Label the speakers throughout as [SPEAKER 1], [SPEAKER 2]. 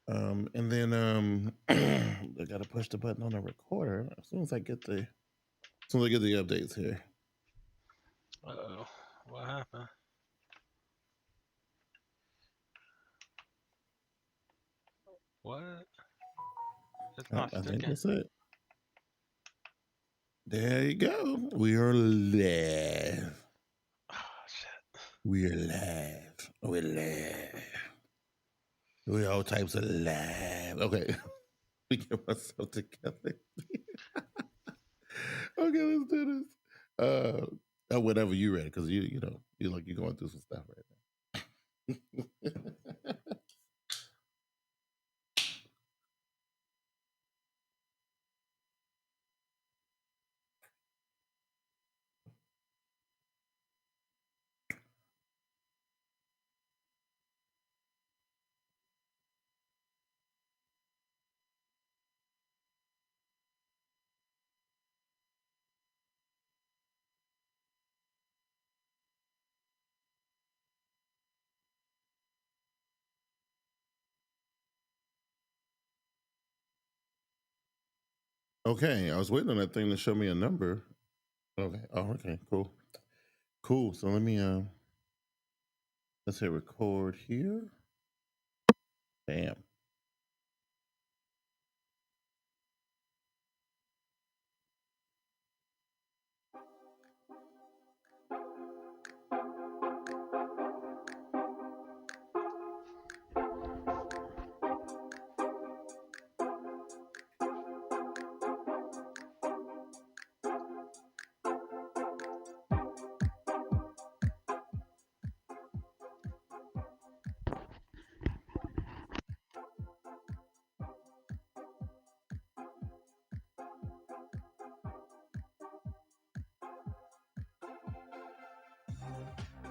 [SPEAKER 1] And then I gotta push the button on the recorder as soon as I get the updates here.
[SPEAKER 2] Uh-oh. What happened? What? It's not
[SPEAKER 1] I think
[SPEAKER 2] sticking.
[SPEAKER 1] that's it. There you go. We are live.
[SPEAKER 2] Oh, shit.
[SPEAKER 1] We are live. We're live. We're all types of live. Okay. We get myself together. Okay, let's do this. Whenever you're ready, because you know you're going through some stuff right now. Okay, I was waiting on that thing to show me a number. Okay. Oh, okay. Cool. Cool. So let's hit record here. Bam.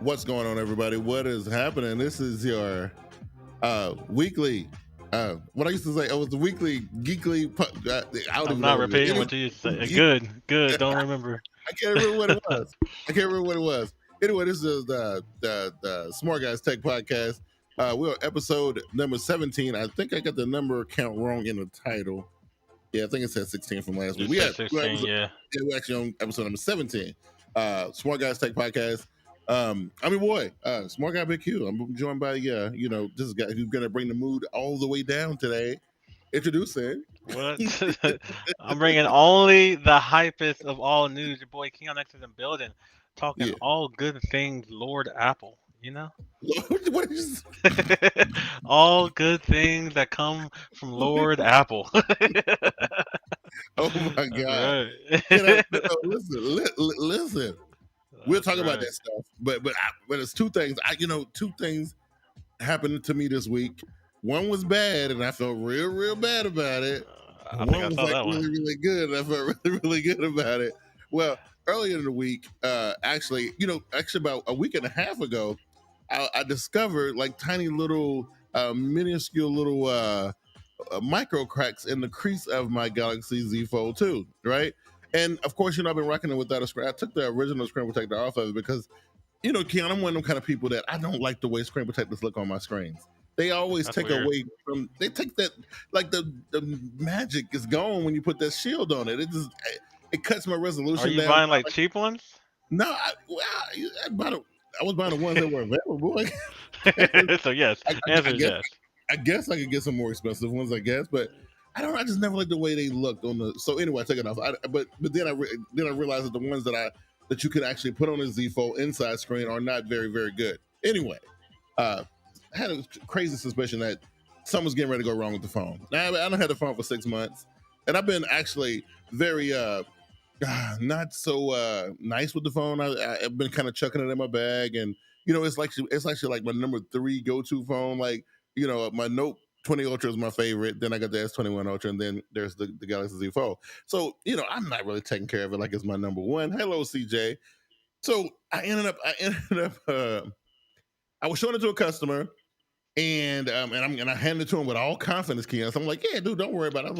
[SPEAKER 1] What's going on, everybody? What is happening? This is your weekly. What I used to say, it was the weekly geekly. I don't
[SPEAKER 2] I'm
[SPEAKER 1] even know
[SPEAKER 2] not
[SPEAKER 1] what it is.
[SPEAKER 2] repeating what you used to say. Good, good. Don't remember.
[SPEAKER 1] I can't remember what it was. I can't remember what it was. Anyway, this is the Smart Guyz Tech Podcast. We're on episode number 17. I think I got the number count wrong in the title. Yeah, I think it said 16 from last week.
[SPEAKER 2] You said 16, yeah.
[SPEAKER 1] We're actually on episode number 17. Smart Guyz Tech Podcast. I'm your boy, Smart Guy Big Q. I'm joined by this guy who's gonna bring the mood all the way down today. Introducing.
[SPEAKER 2] What? I'm bringing only the hypest of all news. Your boy Keon X is in building, talking all good things Lord Apple, you know?
[SPEAKER 1] What is
[SPEAKER 2] all good things that come from Lord Apple.
[SPEAKER 1] Oh my God.
[SPEAKER 2] Right.
[SPEAKER 1] Listen. We'll talk about that stuff. But it's two things. Two things happened to me this week. One was bad, and I felt real bad about it.
[SPEAKER 2] I
[SPEAKER 1] One was like really good, and I felt really good about it. Well, earlier in the week, actually about a week and a half ago, I discovered like tiny little, minuscule little micro cracks in the crease of my Galaxy Z Fold 2, right? And of course, I've been rocking it without a screen. I took the original screen protector off of it because, Keon, I'm one of them kind of people that I don't like the way screen protectors look on my screens. They always take away from. They take that, like the magic is gone when you put that shield on it. It cuts my resolution.
[SPEAKER 2] Are you
[SPEAKER 1] down.
[SPEAKER 2] buying like cheap ones?
[SPEAKER 1] No, I was buying the ones that were available.
[SPEAKER 2] So yes, answer is yes.
[SPEAKER 1] I guess I could get some more expensive ones. I guess, but I don't. I just never liked the way they looked on the. So anyway, I took it off. But then I realized that the ones that you could actually put on a Z Fold inside screen are not very, very good. Anyway, I had a crazy suspicion that something's getting ready to go wrong with the phone. Now, I don't have the phone for 6 months, and I've been actually very not so nice with the phone. I've been kind of chucking it in my bag, and it's actually like my number 3 go-to phone. Like my Note 20 Ultra is my favorite. Then I got the S21 Ultra, and then there's the Galaxy Z Fold. So I'm not really taking care of it like it's my number 1. Hello, CJ. So I ended up I was showing it to a customer, and I handed it to him with all confidence, Keon. So I'm like, yeah, dude, don't worry about it. I was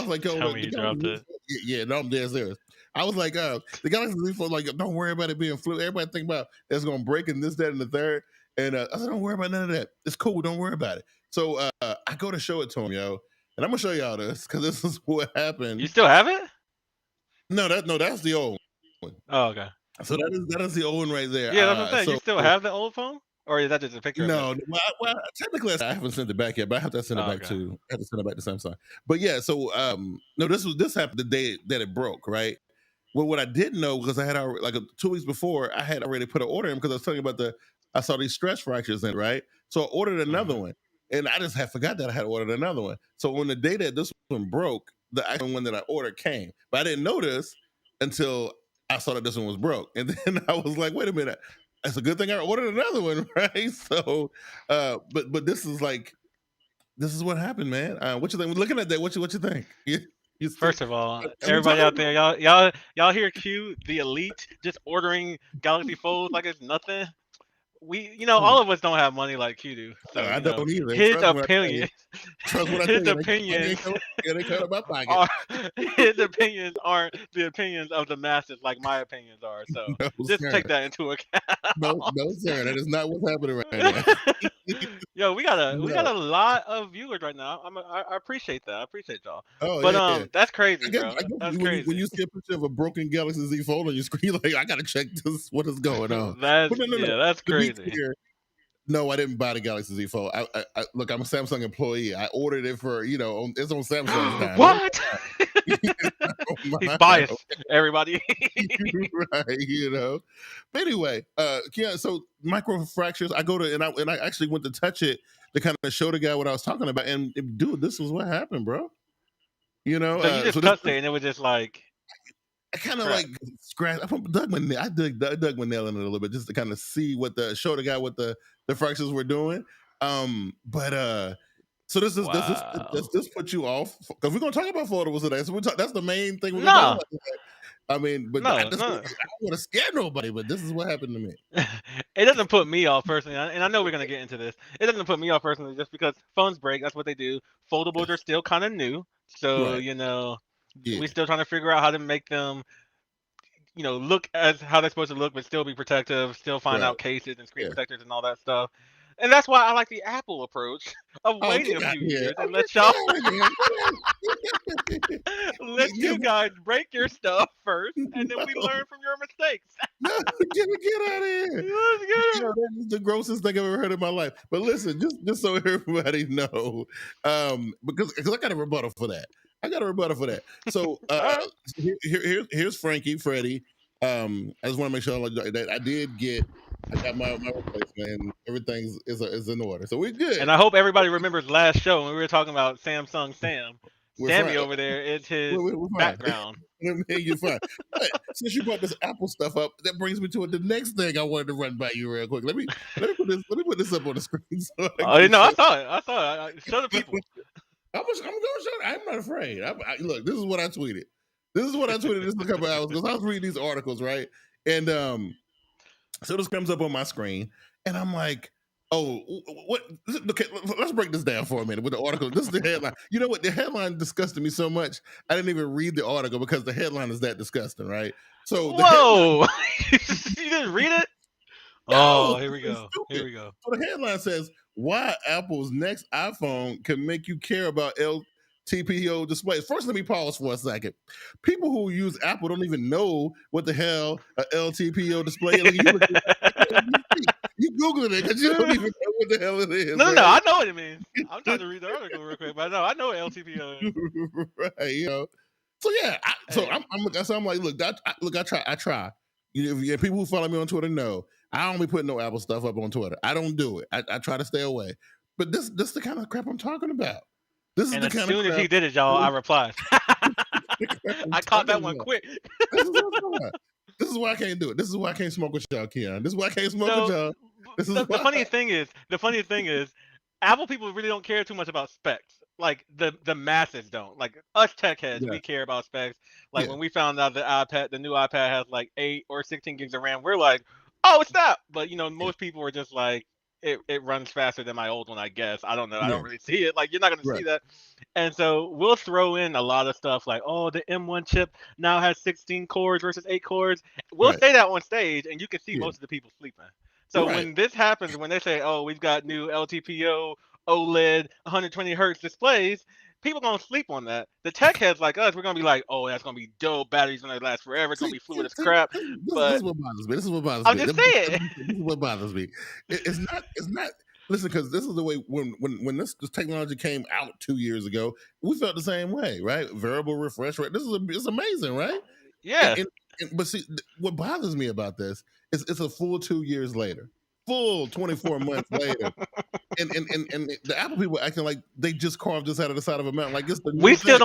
[SPEAKER 1] like, yo,
[SPEAKER 2] tell me you dropped it.
[SPEAKER 1] Yeah, no, I'm dead serious. I was like, the Galaxy Z Fold, like, don't worry about it being fluid. Everybody think about it's gonna break and this, that, and the third. And I said, don't worry about none of that. It's cool. Don't worry about it. So I go to show it to him, yo. And I'm going to show y'all this because this is what happened.
[SPEAKER 2] You still have it?
[SPEAKER 1] No, that's the old one.
[SPEAKER 2] Oh, okay.
[SPEAKER 1] So that is the old one right there.
[SPEAKER 2] Yeah, that's what I'm saying. You still have the old phone? Or is that just a picture
[SPEAKER 1] No,
[SPEAKER 2] of it?
[SPEAKER 1] well, technically I haven't sent it back yet, but I have to send it back to Samsung. But yeah, so no, this happened the day that it broke, right? Well, what I didn't know, because I had already, like 2 weeks before, I had already put an order in because I was telling you about I saw these stress fractures in, right? So I ordered another one, and I just had forgot that I had ordered another one. So when the day that this one broke, the actual one that I ordered came, but I didn't notice until I saw that this one was broke, and then I was like, wait a minute. It's a good thing I ordered another one, right? So, but this is what happened, man. What you think? Looking at that, what you think?
[SPEAKER 2] First of all, everybody out there, y'all hear Q, the elite, just ordering Galaxy Folds like it's nothing. All of us don't have money like Q do. So
[SPEAKER 1] I don't either.
[SPEAKER 2] His opinion,
[SPEAKER 1] his opinions
[SPEAKER 2] aren't the opinions of the masses like my opinions are. So just take that into account.
[SPEAKER 1] No, sir, that is not what's happening right now.
[SPEAKER 2] Yo, we got a lot of viewers right now. I appreciate that. I appreciate y'all.
[SPEAKER 1] Oh,
[SPEAKER 2] but
[SPEAKER 1] yeah.
[SPEAKER 2] That's crazy, bro.
[SPEAKER 1] That's crazy. When you see a picture of a broken Galaxy Z Fold on your screen, you're like, I gotta check this. What is going on?
[SPEAKER 2] That's crazy.
[SPEAKER 1] No, I didn't buy the Galaxy Z Fold. Look, I'm a Samsung employee. I ordered it for it's on Samsung's time.
[SPEAKER 2] What? He's biased, everybody.
[SPEAKER 1] Right, But anyway, yeah. So microfractures. I go to and I actually went to touch it to kind of show the guy what I was talking about. And dude, this was what happened, bro.
[SPEAKER 2] So you just touched it, and it was just like.
[SPEAKER 1] I kind of like scratch. I dug my nail in it a little bit just to kind of see show the guy what the fractures were doing. So does this put you off? Because we're gonna talk about foldables today. So that's the main thing we're gonna talk about today. I mean, but I don't want to scare nobody, but this is what happened to me.
[SPEAKER 2] It doesn't put me off personally, and I know we're gonna get into this. It doesn't put me off personally just because phones break. That's what they do. Foldables are still kind of new, so we're still trying to figure out how to make them, look as how they're supposed to look, but still be protective. Still find out cases and screen protectors and all that stuff. And that's why I like the Apple approach of waiting a few years and let y'all let you guys break your stuff first, and then we learn from your mistakes.
[SPEAKER 1] No, get out of here! That is the grossest thing I've ever heard in my life. But listen, just so everybody know, because I got a rebuttal for that. So here's Freddie. I just want to make sure that I got my replacement and everything is in order. So we're good.
[SPEAKER 2] And I hope everybody remembers last show when we were talking about Samsung Sam. Sammy over there is his background.
[SPEAKER 1] You're fine. But since you brought this Apple stuff up, that brings me to the next thing I wanted to run by you real quick. Let me put this up on the screen. So
[SPEAKER 2] I saw it. Show the people.
[SPEAKER 1] I'm going to show it. I'm not afraid. Look, this is what I tweeted. This is a couple hours because I was reading these articles, right? And so this comes up on my screen, and I'm like, oh, what? Okay, let's break this down for a minute with the article. This is the headline. You know what? The headline disgusted me so much, I didn't even read the article because the headline is that disgusting, right? So
[SPEAKER 2] whoa, you didn't read it?
[SPEAKER 1] No,
[SPEAKER 2] here we go.
[SPEAKER 1] So the headline says, why Apple's next iPhone can make you care about LTPO displays. First, let me pause for a second. People who use Apple don't even know what the hell a LTPO display is. You Googling it because you don't even know what the hell it is.
[SPEAKER 2] No, I know what it means. I'm trying to read the article real quick, but I know what LTPO is.
[SPEAKER 1] Right, So yeah, I'm like, look, I try. People who follow me on Twitter know I don't be putting no Apple stuff up on Twitter. I don't do it. I try to stay away. But this is the kind of crap I'm talking about. As
[SPEAKER 2] soon as he did it, y'all, I replied. I caught that one quick.
[SPEAKER 1] This is why I can't do it. This is why I can't smoke with y'all, Keon. This is why I can't smoke with y'all.
[SPEAKER 2] The funniest thing is, Apple people really don't care too much about specs. Like the masses don't. Like us tech heads, we care about specs. Like when we found out the new iPad has like 8 or 16 gigs of RAM, we're like, oh, it's that. But most people are just like, it runs faster than my old one, I guess. I don't know. I don't really see it. Like, you're not going to see that. And so we'll throw in a lot of stuff like, oh, the M1 chip now has 16 cores versus 8 cores. We'll say that on stage, and you can see most of the people sleeping. So when this happens, when they say, "Oh, we've got new LTPO OLED 120 hertz displays," people gonna sleep on that. The tech heads like us, we're gonna be like, "Oh, that's gonna be dope. Battery's gonna last forever. It's gonna be fluid as crap."
[SPEAKER 1] This is what bothers me. This is what bothers
[SPEAKER 2] I'm
[SPEAKER 1] me.
[SPEAKER 2] just saying.
[SPEAKER 1] This is what bothers me. It's not. Listen, because this is the way when this technology came out 2 years ago, we felt the same way, right? Variable refresh rate. It's amazing, right?
[SPEAKER 2] Yeah.
[SPEAKER 1] But see, what bothers me about this is it's a full 2 years later, full 24 months later. And the Apple people acting like they just carved this out of the side of a mountain. Like it's the new
[SPEAKER 2] we still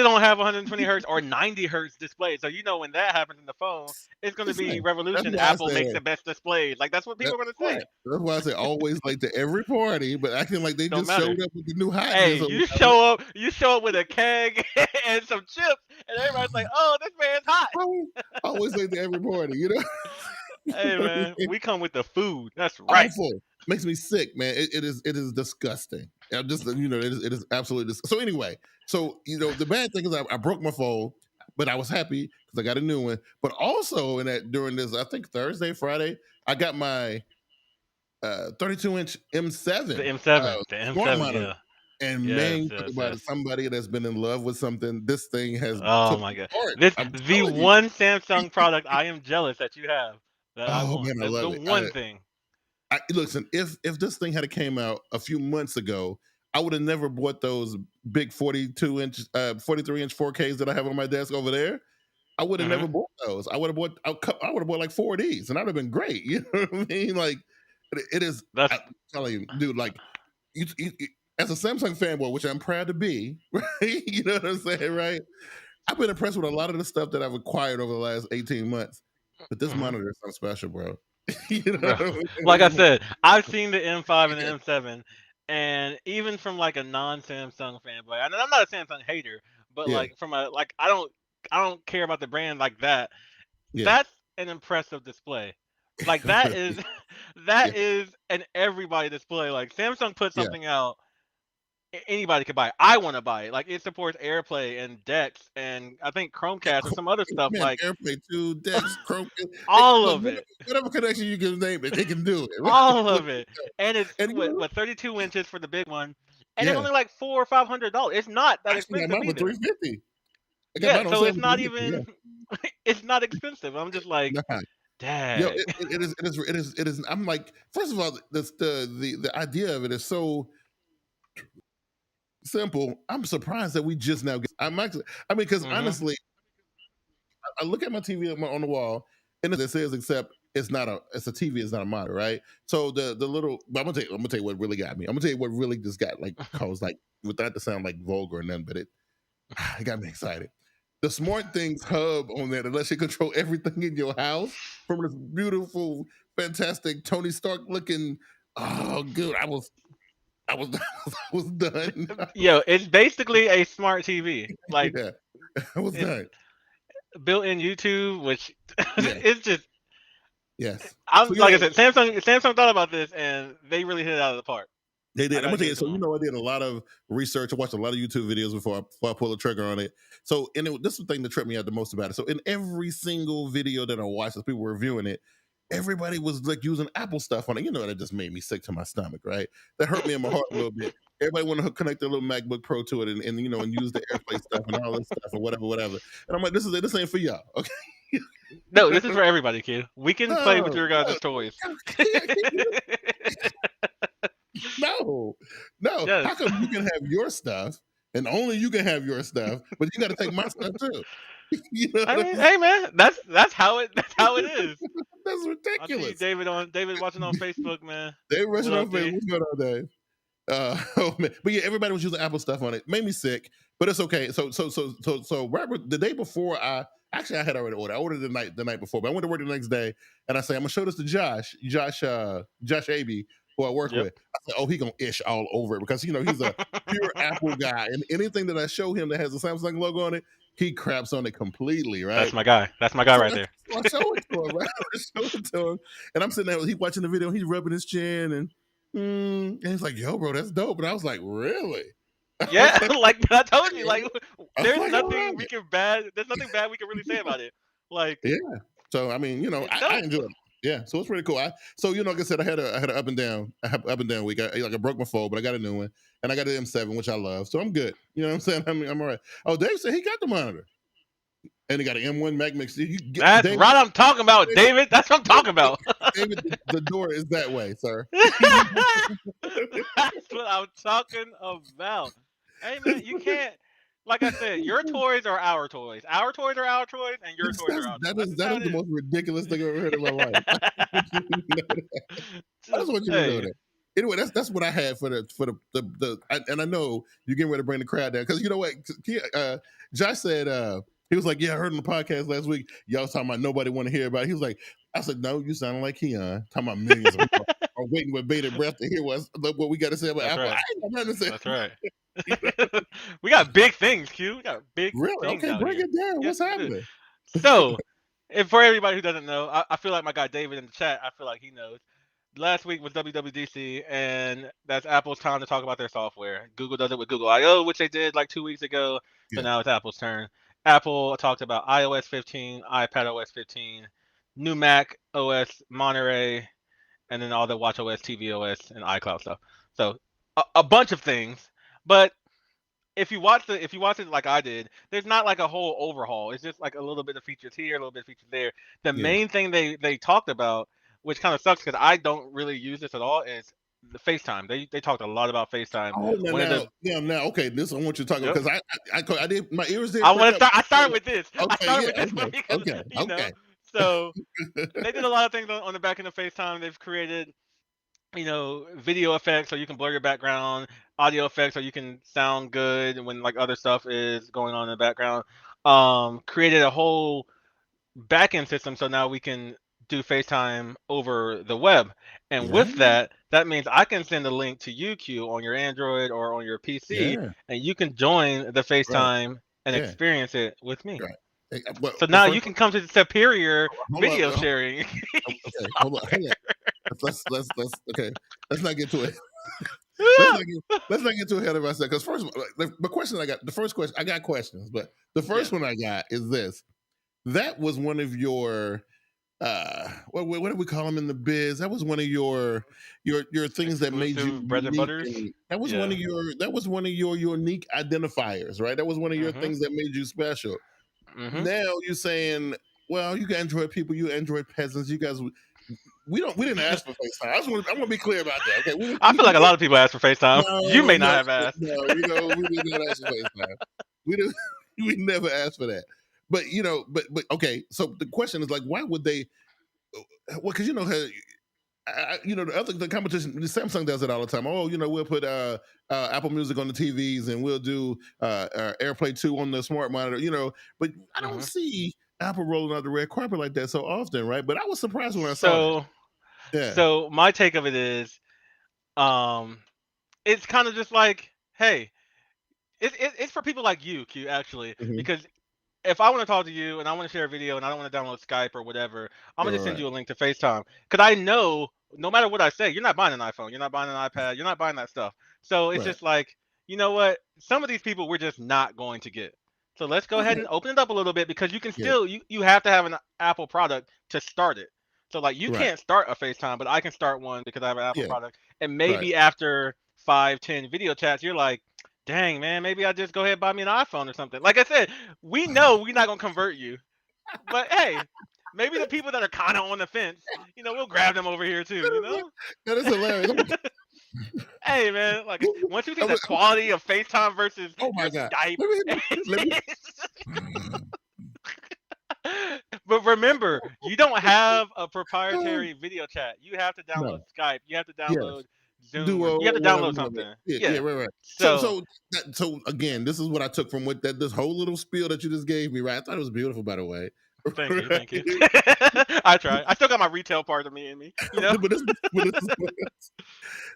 [SPEAKER 2] don't have 120 hertz or 90 hertz display. So when that happens in the phone, it's going to be revolution. Apple makes the best displays. Like that's what people are going to say.
[SPEAKER 1] That's why I say always late to every party, but acting like they just showed up with the new hot.
[SPEAKER 2] Hey, you show up with a keg and some chips, and everybody's like, "Oh, this man's hot."
[SPEAKER 1] Always late to every party, you know.
[SPEAKER 2] Hey man, we come with the food. That's right.
[SPEAKER 1] Awful. Makes me sick, man. It is disgusting. It is absolutely disgusting. So anyway, the bad thing is I broke my phone, but I was happy because I got a new one. But also during this, I think Thursday, Friday, I got my 32-inch M7.
[SPEAKER 2] The M7. The M7. Monitor. Yeah.
[SPEAKER 1] And man, talk about somebody that's been in love with something. This thing has.
[SPEAKER 2] Oh my god! This the one Samsung product I am jealous that you have. That I want.
[SPEAKER 1] Man, I love
[SPEAKER 2] it. The one thing.
[SPEAKER 1] Listen, if this thing had came out a few months ago, I would have never bought those big 43-inch 4Ks that I have on my desk over there. I would have never bought those. I would have bought like 4 of these, and I'd have been great. You know what I mean? Like it is. I'm telling you, dude. Like you as a Samsung fanboy, which I'm proud to be, right? You know what I'm saying, right? I've been impressed with a lot of the stuff that I've acquired over the last 18 months, but this monitor is something special, bro. You know what I mean?
[SPEAKER 2] Like I said, I've seen the M5 and the M7, and even from like a non-Samsung fanboy, and I'm not a Samsung hater, but like from I don't care about the brand like that. Yeah. That's an impressive display. Like that is is an everybody display. Like Samsung put something out, anybody could buy it. I want to buy it. Like it supports AirPlay and DeX and I think Chromecast and some other stuff. Man, like
[SPEAKER 1] AirPlay 2, DeX, Chromecast,
[SPEAKER 2] all of it.
[SPEAKER 1] Whatever connection you can name it, they can do it.
[SPEAKER 2] Right? All of it. And it's 32 inches for the big one, and it's only like $400 or $500. It's not that expensive.
[SPEAKER 1] Mine for $350.
[SPEAKER 2] Yeah, so it's not even. It's not expensive. I'm just like. Dang.
[SPEAKER 1] Yo, it is. I'm like, first of all, the idea of it is so simple. I'm surprised that we just now get. Because honestly, I look at my TV on the wall, and it says except it's a TV, it's not a monitor, right? So the little. But I'm gonna tell you what really got me. I'm gonna tell you what really just got caused without to sound like vulgar or nothing, but it got me excited. The Smart Things hub on there that lets you control everything in your house from this beautiful, fantastic Tony Stark looking. Oh, good! I was done.
[SPEAKER 2] Yo, it's basically a smart TV. Like,
[SPEAKER 1] I was done.
[SPEAKER 2] Built-in YouTube, which it's just.
[SPEAKER 1] Yes.
[SPEAKER 2] I said, Samsung thought about this and they really hit it out of the park.
[SPEAKER 1] They did. I'm gonna tell you. So I did a lot of research. I watched a lot of YouTube videos before I pulled the trigger on it. So, this is the thing that tripped me out the most about it. So, in every single video that I watched, as people were reviewing it, everybody was like using Apple stuff on it. That just made me sick to my stomach. Right? That hurt me in my heart a little bit. Everybody want to connect their little MacBook Pro to it and use the AirPlay stuff and all this stuff or whatever. And I'm like, this ain't for y'all. Okay.
[SPEAKER 2] No, this is for everybody, kid. We can play with your guys' toys.
[SPEAKER 1] No. Yes. How come you can have your stuff and only you can have your stuff, but you got to take my stuff too?
[SPEAKER 2] Hey man, that's how it is.
[SPEAKER 1] That's ridiculous.
[SPEAKER 2] I see David watching on Facebook, man.
[SPEAKER 1] David watching on Facebook. What's going on, Dave? Oh man, but yeah, everybody was using Apple stuff on it. Made me sick, but it's okay. So Robert, the day before I had already ordered. I ordered the night before, but I went to work the next day, and I say I'm gonna show this to Josh Aby, who I work with. I said, oh, he gonna ish all over it because he's a pure Apple guy, and anything that I show him that has a Samsung logo on it, he craps on it completely, right?
[SPEAKER 2] That's my guy. That's my guy right there.
[SPEAKER 1] So I show it to him, right? I show it to him, and I'm sitting there. He's watching the video. He's rubbing his chin, and he's like, "Yo, bro, that's dope." And I was like, "Really?"
[SPEAKER 2] Yeah, like I told you, like there's nothing bad we can really say about it. Like,
[SPEAKER 1] yeah. So I mean, I enjoy it. Yeah, so it's pretty cool. So like I said, I had an up and down week. I broke my phone, but I got a new one, and I got an M7, which I love. So I'm good. You know what I'm saying? I'm all right. Oh, Dave said he got the monitor, and he got an M1 Mac mix.
[SPEAKER 2] That's
[SPEAKER 1] David,
[SPEAKER 2] right. I'm talking about David. That's what I'm talking about.
[SPEAKER 1] David, the door is that way, sir.
[SPEAKER 2] That's what I'm talking about. Hey man, you can't. Like I said, your toys are our toys. Our toys are our toys, and your toys are our toys.
[SPEAKER 1] That is the most ridiculous thing I've ever heard in my life. I just want you to know that. Anyway, that's what I had for the and I know you're getting ready to bring the crowd down because you know what, Josh said he was like, yeah, I heard on the podcast last week y'all was talking about nobody want to hear about it. He was like, I said, no, you sound like Keon talking about millions of people are waiting with bated breath to hear what we got to say about Apple. Right. I ain't got nothing to say.
[SPEAKER 2] That's right. We got big things, Q. We got big things.
[SPEAKER 1] Okay, break it down. What's happening?
[SPEAKER 2] So, and for everybody who doesn't know, I feel like my guy David in the chat, I feel like he knows. Last week was WWDC, and that's Apple's time to talk about their software. Google does it with Google I/O, which they did like 2 weeks ago. So now it's Apple's turn. Apple talked about iOS 15, iPadOS 15, new Mac OS Monterey, and then all the watchOS, tvOS, and iCloud stuff. So a bunch of things. But if you watch it like I did, there's not like a whole overhaul. It's just like a little bit of features here, a little bit of features there. The main thing they talked about, which kind of sucks because I don't really use this at all, is the FaceTime. They talked a lot about FaceTime.
[SPEAKER 1] Now, okay, this I want you to talk about because I did my ears did.
[SPEAKER 2] I started with this.
[SPEAKER 1] Okay.
[SPEAKER 2] So they did a lot of things on the back end of FaceTime. They've created, video effects so you can blur your background, audio effects so you can sound good when like other stuff is going on in the background. Created a whole backend system so now we can do FaceTime over the web. And with that means I can send a link to you, Q, on your Android or on your PC, and you can join the FaceTime and experience it with me. Right. So now you can come to the superior video sharing.
[SPEAKER 1] Okay, hold on. Let's not get to it. Let's not get too ahead of ourselves. Because first, the question I got, I got questions, but the first one I got is this. That was one of your what do we call them in the biz? That was one of your things that made you
[SPEAKER 2] bread and butters.
[SPEAKER 1] That was one of your unique identifiers, right? That was one of your things that made you special. Now you're saying, well, you Android people, you Android peasants, you guys, we didn't ask for FaceTime. I want to be clear about that. Okay,
[SPEAKER 2] I feel like a lot of people asked for FaceTime. You may not have asked.
[SPEAKER 1] No, we did not ask for FaceTime. We never asked for that. But but okay. So the question is like, why would they? Well, because the competition, Samsung does it all the time. Oh, we'll put Apple Music on the TVs and we'll do AirPlay 2 on the smart monitor. But I don't see Apple rolling out the red carpet like that so often, right? But I was surprised when I saw it. Yeah.
[SPEAKER 2] So my take of it is, it's kind of just like, hey, it's for people like you, Q, actually, because if I want to talk to you and I want to share a video and I don't want to download Skype or whatever, I'm going to send you a link to FaceTime. Because I know no matter what I say, you're not buying an iPhone, you're not buying an iPad, you're not buying that stuff. So it's just like, you know what? Some of these people we're just not going to get. So let's go ahead and open it up a little bit because you can still, you have to have an Apple product to start it. So like you can't start a FaceTime, but I can start one because I have an Apple product. And maybe after 5-10 video chats, you're like, dang, man, maybe I just go ahead and buy me an iPhone or something. Like I said, we know we're not going to convert you. But, hey, maybe the people that are kind of on the fence, we'll grab them over here, too,
[SPEAKER 1] That is hilarious.
[SPEAKER 2] Hey, man, like, once you see the quality of FaceTime versus Skype. But remember, you don't have a proprietary video chat. You have to download Skype. You have to download Zoom. You have to download something.
[SPEAKER 1] Right. So again, this is what I took from this whole little spiel that you just gave me, right? I thought it was beautiful, by the way.
[SPEAKER 2] Thank you. I try. I still got my retail part of me in me.
[SPEAKER 1] But this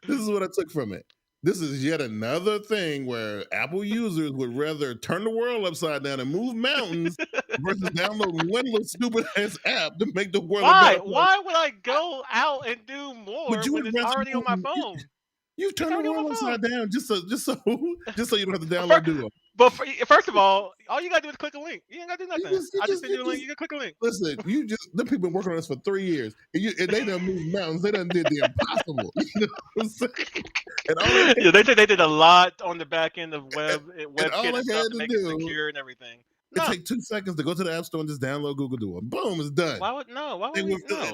[SPEAKER 1] is what I took from it. This is yet another thing where Apple users would rather turn the world upside down and move mountains versus download one little stupid ass app to make the world a better place.
[SPEAKER 2] Why would I go out and do more when it's already on my phone?
[SPEAKER 1] You turn the world upside down just so you don't have to download Duo.
[SPEAKER 2] But first of all you gotta do is click a link. You ain't gotta do nothing. I just send you a link. You can click a link.
[SPEAKER 1] Listen, them people been working on this for 3 years, and they done moved mountains. They done did the impossible. You know what I'm saying? And
[SPEAKER 2] they said they did a lot on the back end of
[SPEAKER 1] WebKit
[SPEAKER 2] and stuff to make it secure and everything.
[SPEAKER 1] It take 2 seconds to go to the App Store and just download Google Duo. Boom, it's done.
[SPEAKER 2] Why would we? No.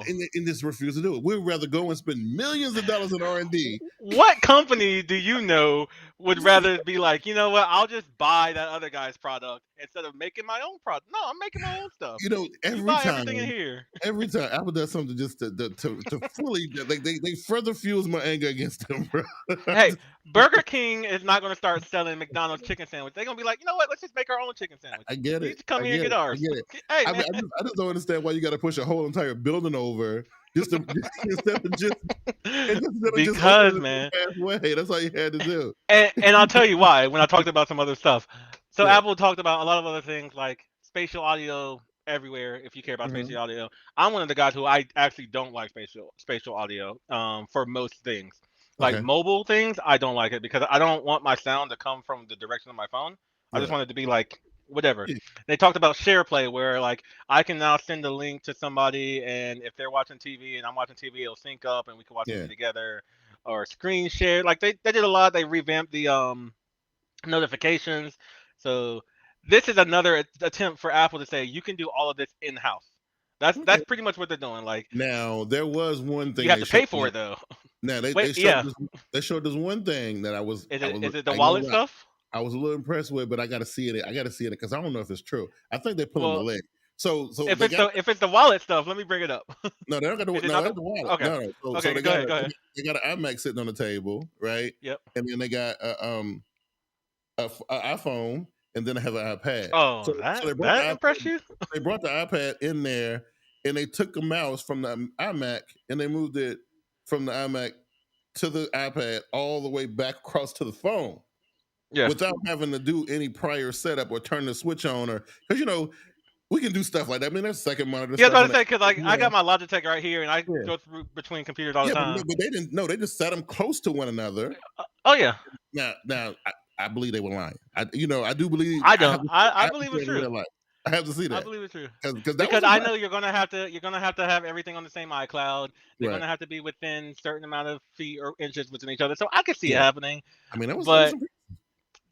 [SPEAKER 1] And just refuse to do it. We'd rather go and spend millions of dollars in R&D.
[SPEAKER 2] What company do you know would rather be like, you know what? I'll just buy that other guy's product instead of making my own product. No, I'm making my own stuff.
[SPEAKER 1] You know,
[SPEAKER 2] everything in here.
[SPEAKER 1] Every time Apple does something just to fully, like they further fuels my anger against them, bro.
[SPEAKER 2] Hey, Burger King is not going to start selling McDonald's chicken sandwich. They're going to be like, you know what? Let's just make our own chicken sandwich.
[SPEAKER 1] I get it.
[SPEAKER 2] You just come here and get ours. Hey,
[SPEAKER 1] I just don't understand why you got to push a whole entire building over just to
[SPEAKER 2] because man,
[SPEAKER 1] halfway. That's all you had to do.
[SPEAKER 2] And I'll tell you why. When I talked about some other stuff, so Apple talked about a lot of other things like spatial audio everywhere. If you care about spatial audio, I'm one of the guys who I actually don't like spatial audio. For most things. Like mobile things, I don't like it because I don't want my sound to come from the direction of my phone. I just want it to be like whatever. Yeah. They talked about SharePlay where like I can now send a link to somebody and if they're watching TV and I'm watching TV, it'll sync up and we can watch TV together or screen share. Like they did a lot. They revamped the notifications. So this is another attempt for Apple to say you can do all of this in-house. That's pretty much what they're doing. Like
[SPEAKER 1] now, there was one thing
[SPEAKER 2] you have to pay for it though.
[SPEAKER 1] Now they showed this one thing that I was. Is
[SPEAKER 2] it the wallet stuff?
[SPEAKER 1] I was a little impressed with, but I got to see it. I got to see it because I don't know if it's true. I think they're pulling the leg. So
[SPEAKER 2] if it's the wallet stuff, let me bring it up.
[SPEAKER 1] No, they don't got the wallet.
[SPEAKER 2] Okay.
[SPEAKER 1] No.
[SPEAKER 2] So go ahead.
[SPEAKER 1] They got an iMac sitting on the table, right?
[SPEAKER 2] Yep.
[SPEAKER 1] And then they got an iPhone, and then they have an iPad.
[SPEAKER 2] Oh, so that impressed you?
[SPEAKER 1] They brought the iPad in there, and they took the mouse from the iMac, and they moved it from the iMac to the iPad all the way back across to the phone. Yeah. Without having to do any prior setup or turn the switch on, or because we can do stuff like that. I mean, there's second monitor.
[SPEAKER 2] Yeah, I was about to say because I got my Logitech right here, and I go through between computers all the time.
[SPEAKER 1] But they didn't. No, they just set them close to one another.
[SPEAKER 2] Oh yeah.
[SPEAKER 1] Now I believe they were lying. I do believe.
[SPEAKER 2] I don't. I believe it's true.
[SPEAKER 1] I have to see that.
[SPEAKER 2] I believe it's true because I know you're gonna have to have everything on the same iCloud. They're gonna have to be within a certain amount of feet or inches between each other. So I could see it happening.
[SPEAKER 1] I mean,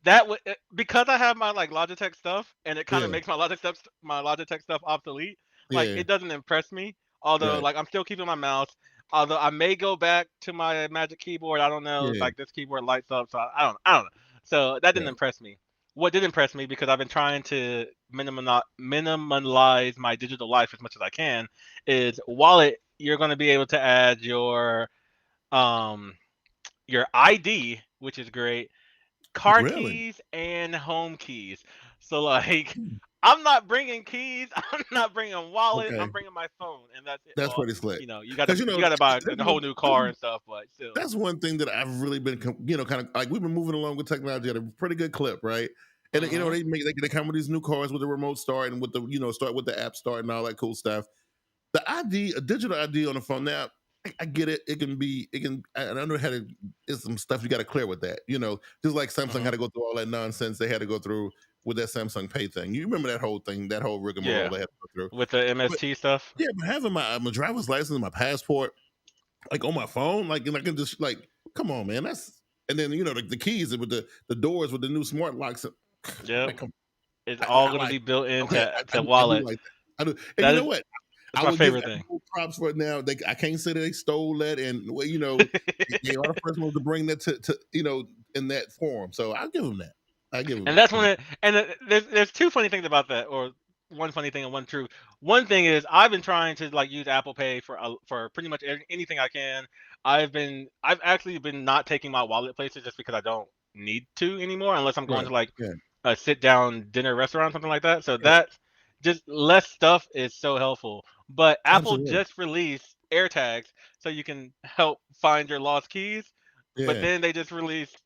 [SPEAKER 2] that would because I have my like Logitech stuff, and it kind of makes my Logitech stuff obsolete. Like it doesn't impress me. Although like I'm still keeping my mouse. Although I may go back to my Magic Keyboard. I don't know. Like this keyboard lights up, so I don't know. So that didn't impress me. What did impress me, because I've been trying to minimalize my digital life as much as I can, is Wallet. You're going to be able to add your ID, which is great, car keys and home keys. So like, I'm not bringing keys. I'm not bringing wallet. I'm bringing my phone, and that's it.
[SPEAKER 1] That's pretty slick.
[SPEAKER 2] You got to buy a whole new car and stuff, but still.
[SPEAKER 1] That's one thing that I've really been, kind of like we've been moving along with technology at a pretty good clip, right? And they come with these new cars with the remote start and with the start with the app start and all that cool stuff. The ID, a digital ID on the phone now, I get it. I don't know it's some stuff you got to clear with that. Just like Samsung had to go through all that nonsense they had to go through with that Samsung Pay thing. You remember that whole thing, that whole rigmarole they had to go through
[SPEAKER 2] with the MST stuff.
[SPEAKER 1] Yeah, but having my driver's license, my passport, like on my phone, like, and I can just like, come on, man, and then the keys with the doors with the new smart locks.
[SPEAKER 2] Yeah, it's all going to be built into Wallet.
[SPEAKER 1] I do. And you know what?
[SPEAKER 2] That's my favorite thing.
[SPEAKER 1] Props for it now. I can't say that they stole that, and they are the first ones to bring that to in that form. So I'll give them that.
[SPEAKER 2] And that's when there's two funny things about that, or one funny thing and one true. One thing is I've been trying to like use Apple Pay for pretty much anything I can. I've actually been not taking my wallet places just because I don't need to anymore, unless I'm going to like a sit down dinner restaurant, something like that. So that just less stuff is so helpful. But Apple just released AirTags so you can help find your lost keys. But then they just released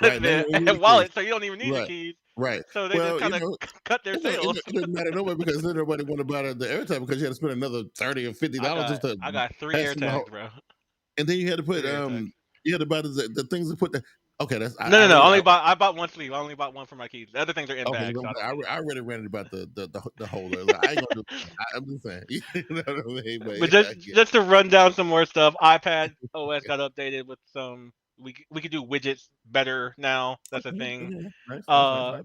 [SPEAKER 2] wallet, so you don't even need the keys.
[SPEAKER 1] Right.
[SPEAKER 2] So they just kind of cut their sales.
[SPEAKER 1] It doesn't matter nobody because then nobody want to buy the AirTag because you had to spend another $30 or $50 just to.
[SPEAKER 2] I got 3 AirTags, bro.
[SPEAKER 1] And then you had to put Yeah, the things to put the. Okay, that's
[SPEAKER 2] no. I bought one sleeve. I only bought one for my keys. The other things are in bags. So
[SPEAKER 1] I already ranted about the holder. Like, I ain't gonna do. I'm just saying. You know what I mean?
[SPEAKER 2] But just to run down some more stuff, iPad OS got updated with some. We could do widgets better now. That's a thing.
[SPEAKER 1] Nice.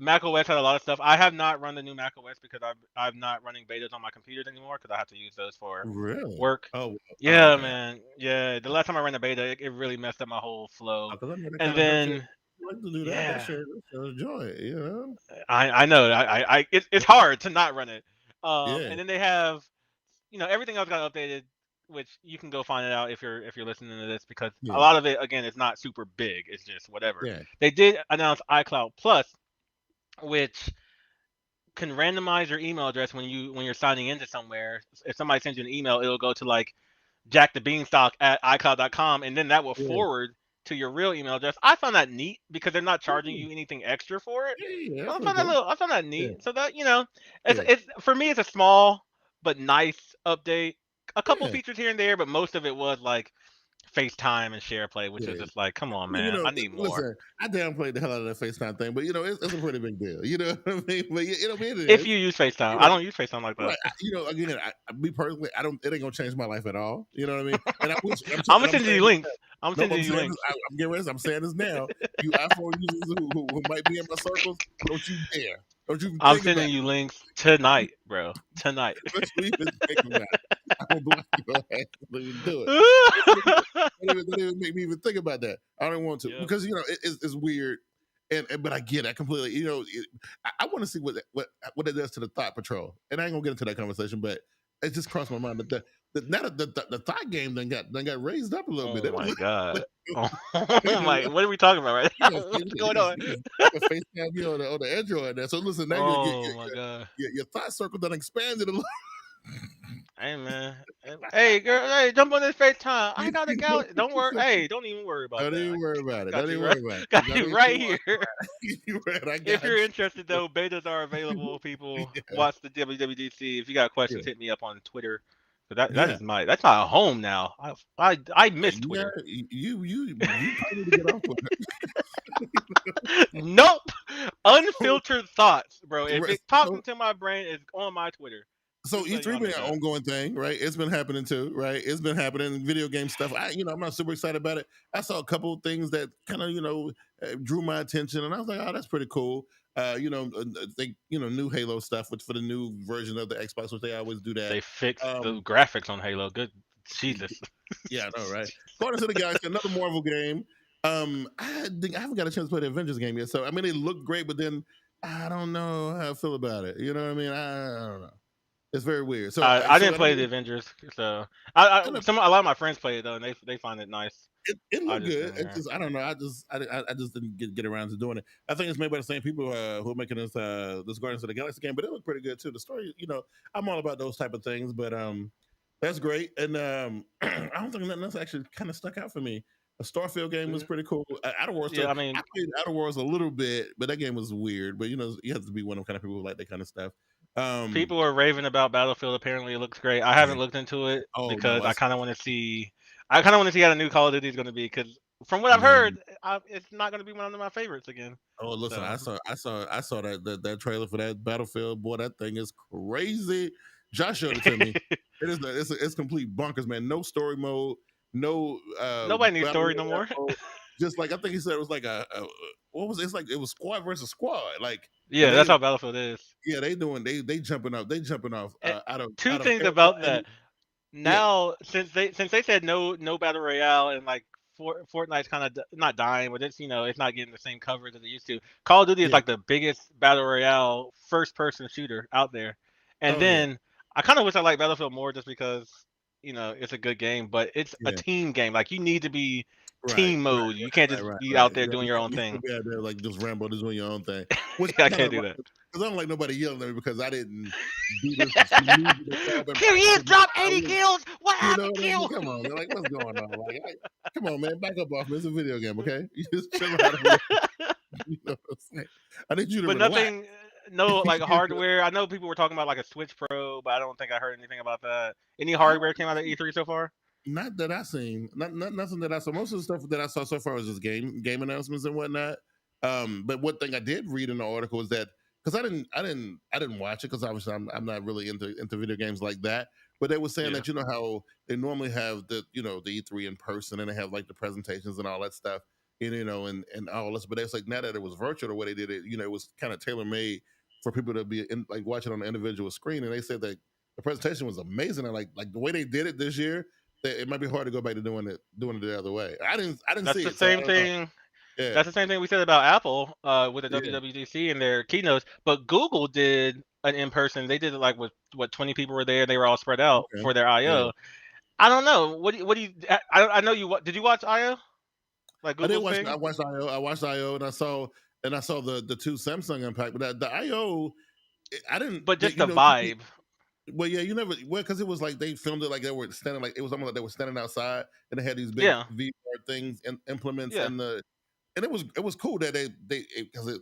[SPEAKER 2] Mac OS had a lot of stuff. I have not run the new Mac OS because I'm not running betas on my computers anymore because I have to use those for work.
[SPEAKER 1] Oh,
[SPEAKER 2] yeah,
[SPEAKER 1] okay.
[SPEAKER 2] Man. Yeah, the last time I ran the beta, it really messed up my whole flow.
[SPEAKER 1] And then like to do that. Yeah. That's enjoy it. You know.
[SPEAKER 2] I know. It's hard to not run it. And then they have, everything else got updated, which you can go find it out if you're listening to this because a lot of it again is not super big. It's just whatever.
[SPEAKER 1] Yeah.
[SPEAKER 2] They did announce iCloud Plus, which can randomize your email address when you're signing into somewhere. If somebody sends you an email, it'll go to like jackthebeanstalk@icloud.com, and then that will forward to your real email address. I found that neat because they're not charging you anything extra for it. I found that neat. Yeah. So that it's for me, it's a small but nice update. A couple features here and there, but most of it was like FaceTime and SharePlay, which is just like, come on, man, I need more.
[SPEAKER 1] Listen, I downplayed the hell out of that FaceTime thing, but it's a pretty big deal. You know what I mean? But
[SPEAKER 2] if you use FaceTime, I don't use FaceTime like that.
[SPEAKER 1] Right. Again, me personally, I don't. It ain't gonna change my life at all. You know what I mean? And
[SPEAKER 2] I'm gonna send you links. I'm sending you links.
[SPEAKER 1] I'm getting ready. I'm saying this now. You iPhone users who might be in my circles, don't you dare.
[SPEAKER 2] I'm sending you links tonight, bro. Tonight.
[SPEAKER 1] Don't block your ass. Don't even do it. Don't even make me even think about that. I don't want to because it's weird, but I get it completely. I want to see what it does to the thought patrol, and I ain't gonna get into that conversation, but it just crossed my mind that the thought game then got raised up a little bit.
[SPEAKER 2] Oh my god! What are we talking about right now? What's going on?
[SPEAKER 1] FaceTime on the Android there. So listen, now your thought circle done expanded a little.
[SPEAKER 2] Hey man, hey girl, hey, jump on this FaceTime. I got a galaxy. Don't worry. Hey, don't even worry about that.
[SPEAKER 1] Don't even worry about it.
[SPEAKER 2] Got you right here. If you're interested though, betas are available. People watch the WWDC. If you got questions, hit me up on Twitter. But that's my home now. I miss Twitter.
[SPEAKER 1] You probably need to get off of
[SPEAKER 2] it. Nope. Unfiltered thoughts, bro. If it's talking to my brain, it's on my Twitter.
[SPEAKER 1] So E3 been an ongoing thing, right? It's been happening too, right? It's been happening. Video game stuff. I'm not super excited about it. I saw a couple of things that kind of, drew my attention, and I was like, oh, that's pretty cool. New Halo stuff, which for the new version of the Xbox, which they always do that.
[SPEAKER 2] They fixed the graphics on Halo. Good, Jesus.
[SPEAKER 1] Yeah, I know, right? Guardians of the Galaxy, another Marvel game. I haven't got a chance to play the Avengers game yet. So I mean, it looked great, but then I don't know how I feel about it. You know what I mean? I don't know. It's very weird. So
[SPEAKER 2] I didn't play the Avengers. So a lot of my friends play it though, and they find it nice.
[SPEAKER 1] It looked good. I don't know. I just didn't get around to doing it. I think it's made by the same people who are making this Guardians of the Galaxy game, but it looked pretty good too. The story, I'm all about those type of things, but that's great. And I don't think nothing else actually kind of stuck out for me. A Starfield game was pretty cool. Outer Worlds, I played Outer Worlds a little bit, but that game was weird. But you have to be one of the kind of people who like that kind of stuff.
[SPEAKER 2] People are raving about Battlefield. Apparently, it looks great. I haven't looked into it because I kind of want to see. I kind of want to see how the new Call of Duty is going to be because from what I've heard, it's not going to be one of my favorites again.
[SPEAKER 1] Oh, listen, so. I saw that trailer for that Battlefield. Boy, that thing is crazy. Josh showed it to me. It's complete bonkers, man. No story mode. No.
[SPEAKER 2] Nobody needs story no more.
[SPEAKER 1] Just like I think he said, it was like what was it? It's like it was squad versus squad. Like
[SPEAKER 2] that's how Battlefield is.
[SPEAKER 1] Yeah, they jumping off. They jumping off out of
[SPEAKER 2] two things about that. Now, since they said no battle royale and like Fortnite's kind of not dying, but it's it's not getting the same coverage as it used to. Call of Duty is like the biggest battle royale first person shooter out there, and then I kind of wish I liked Battlefield more just because it's a good game, but it's a team game. Like you need to be team mode. You can't just be out there doing your own thing.
[SPEAKER 1] Yeah, they're like just Rambo, just doing your own thing.
[SPEAKER 2] I can't do that.
[SPEAKER 1] Because I don't like nobody yelling at me because I didn't do this.
[SPEAKER 2] Period. Drop 80 kills. What happened?
[SPEAKER 1] Kill? Come on, man. Like what's going on? Like, come on, man. Back up off me. It's a video game, okay? You just chill out. You know what I'm saying? I need you to.
[SPEAKER 2] But nothing. No, like hardware. I know people were talking about like a Switch Pro, but I don't think I heard anything about that. Any hardware came out of E3 so far?
[SPEAKER 1] Not that I seen. Nothing that I saw. Most of the stuff that I saw so far was just game announcements and whatnot. But one thing I did read in the article is that because I didn't watch it because obviously I'm not really into video games like that. But they were saying that how they normally have the the E3 in person and they have like the presentations and all that stuff and and all this. But it's like now that it was virtual, the way they did it, it was kind of tailor made for people to be like watching on an individual screen. And they said that the presentation was amazing and like the way they did it this year. It might be hard to go back to doing it the other way. I didn't
[SPEAKER 2] That's
[SPEAKER 1] see
[SPEAKER 2] the
[SPEAKER 1] it.
[SPEAKER 2] Same thing. Yeah. That's the same thing we said about Apple with the WWDC and their keynotes. But Google did an in person. They did it like with 20 people were there. They were all spread out for their I/O. Yeah. I don't know. What do you? I know you. Did you watch I/O? Like Google's thing?
[SPEAKER 1] I watched I/O. I watched I/O, and I saw the two Samsung Impact. But the I/O, I didn't.
[SPEAKER 2] But just the vibe.
[SPEAKER 1] Well, yeah, because it was like they filmed it like they were standing, like it was almost like they were standing outside, and they had these big VR things and implements, and it was cool that they because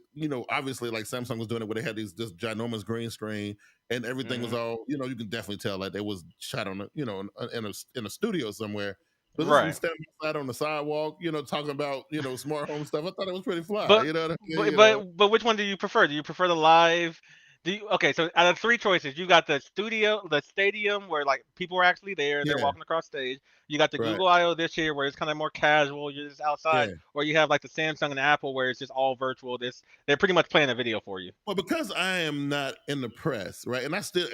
[SPEAKER 1] obviously like Samsung was doing it where they had this ginormous green screen and everything was all you can definitely tell like it was shot on in a studio somewhere. But this standing outside on the sidewalk, talking about smart home stuff. I thought it was pretty fly.
[SPEAKER 2] But, but which one do you prefer? Do you prefer the live? Okay, so out of three choices, you got the stadium where like people are actually there and they're walking across stage. You got the Google I/O this year where it's kind of more casual, you're just outside, or you have like the Samsung and Apple where it's just all virtual. They're pretty much playing a video for you.
[SPEAKER 1] Well, because I am not in the press, right? And actually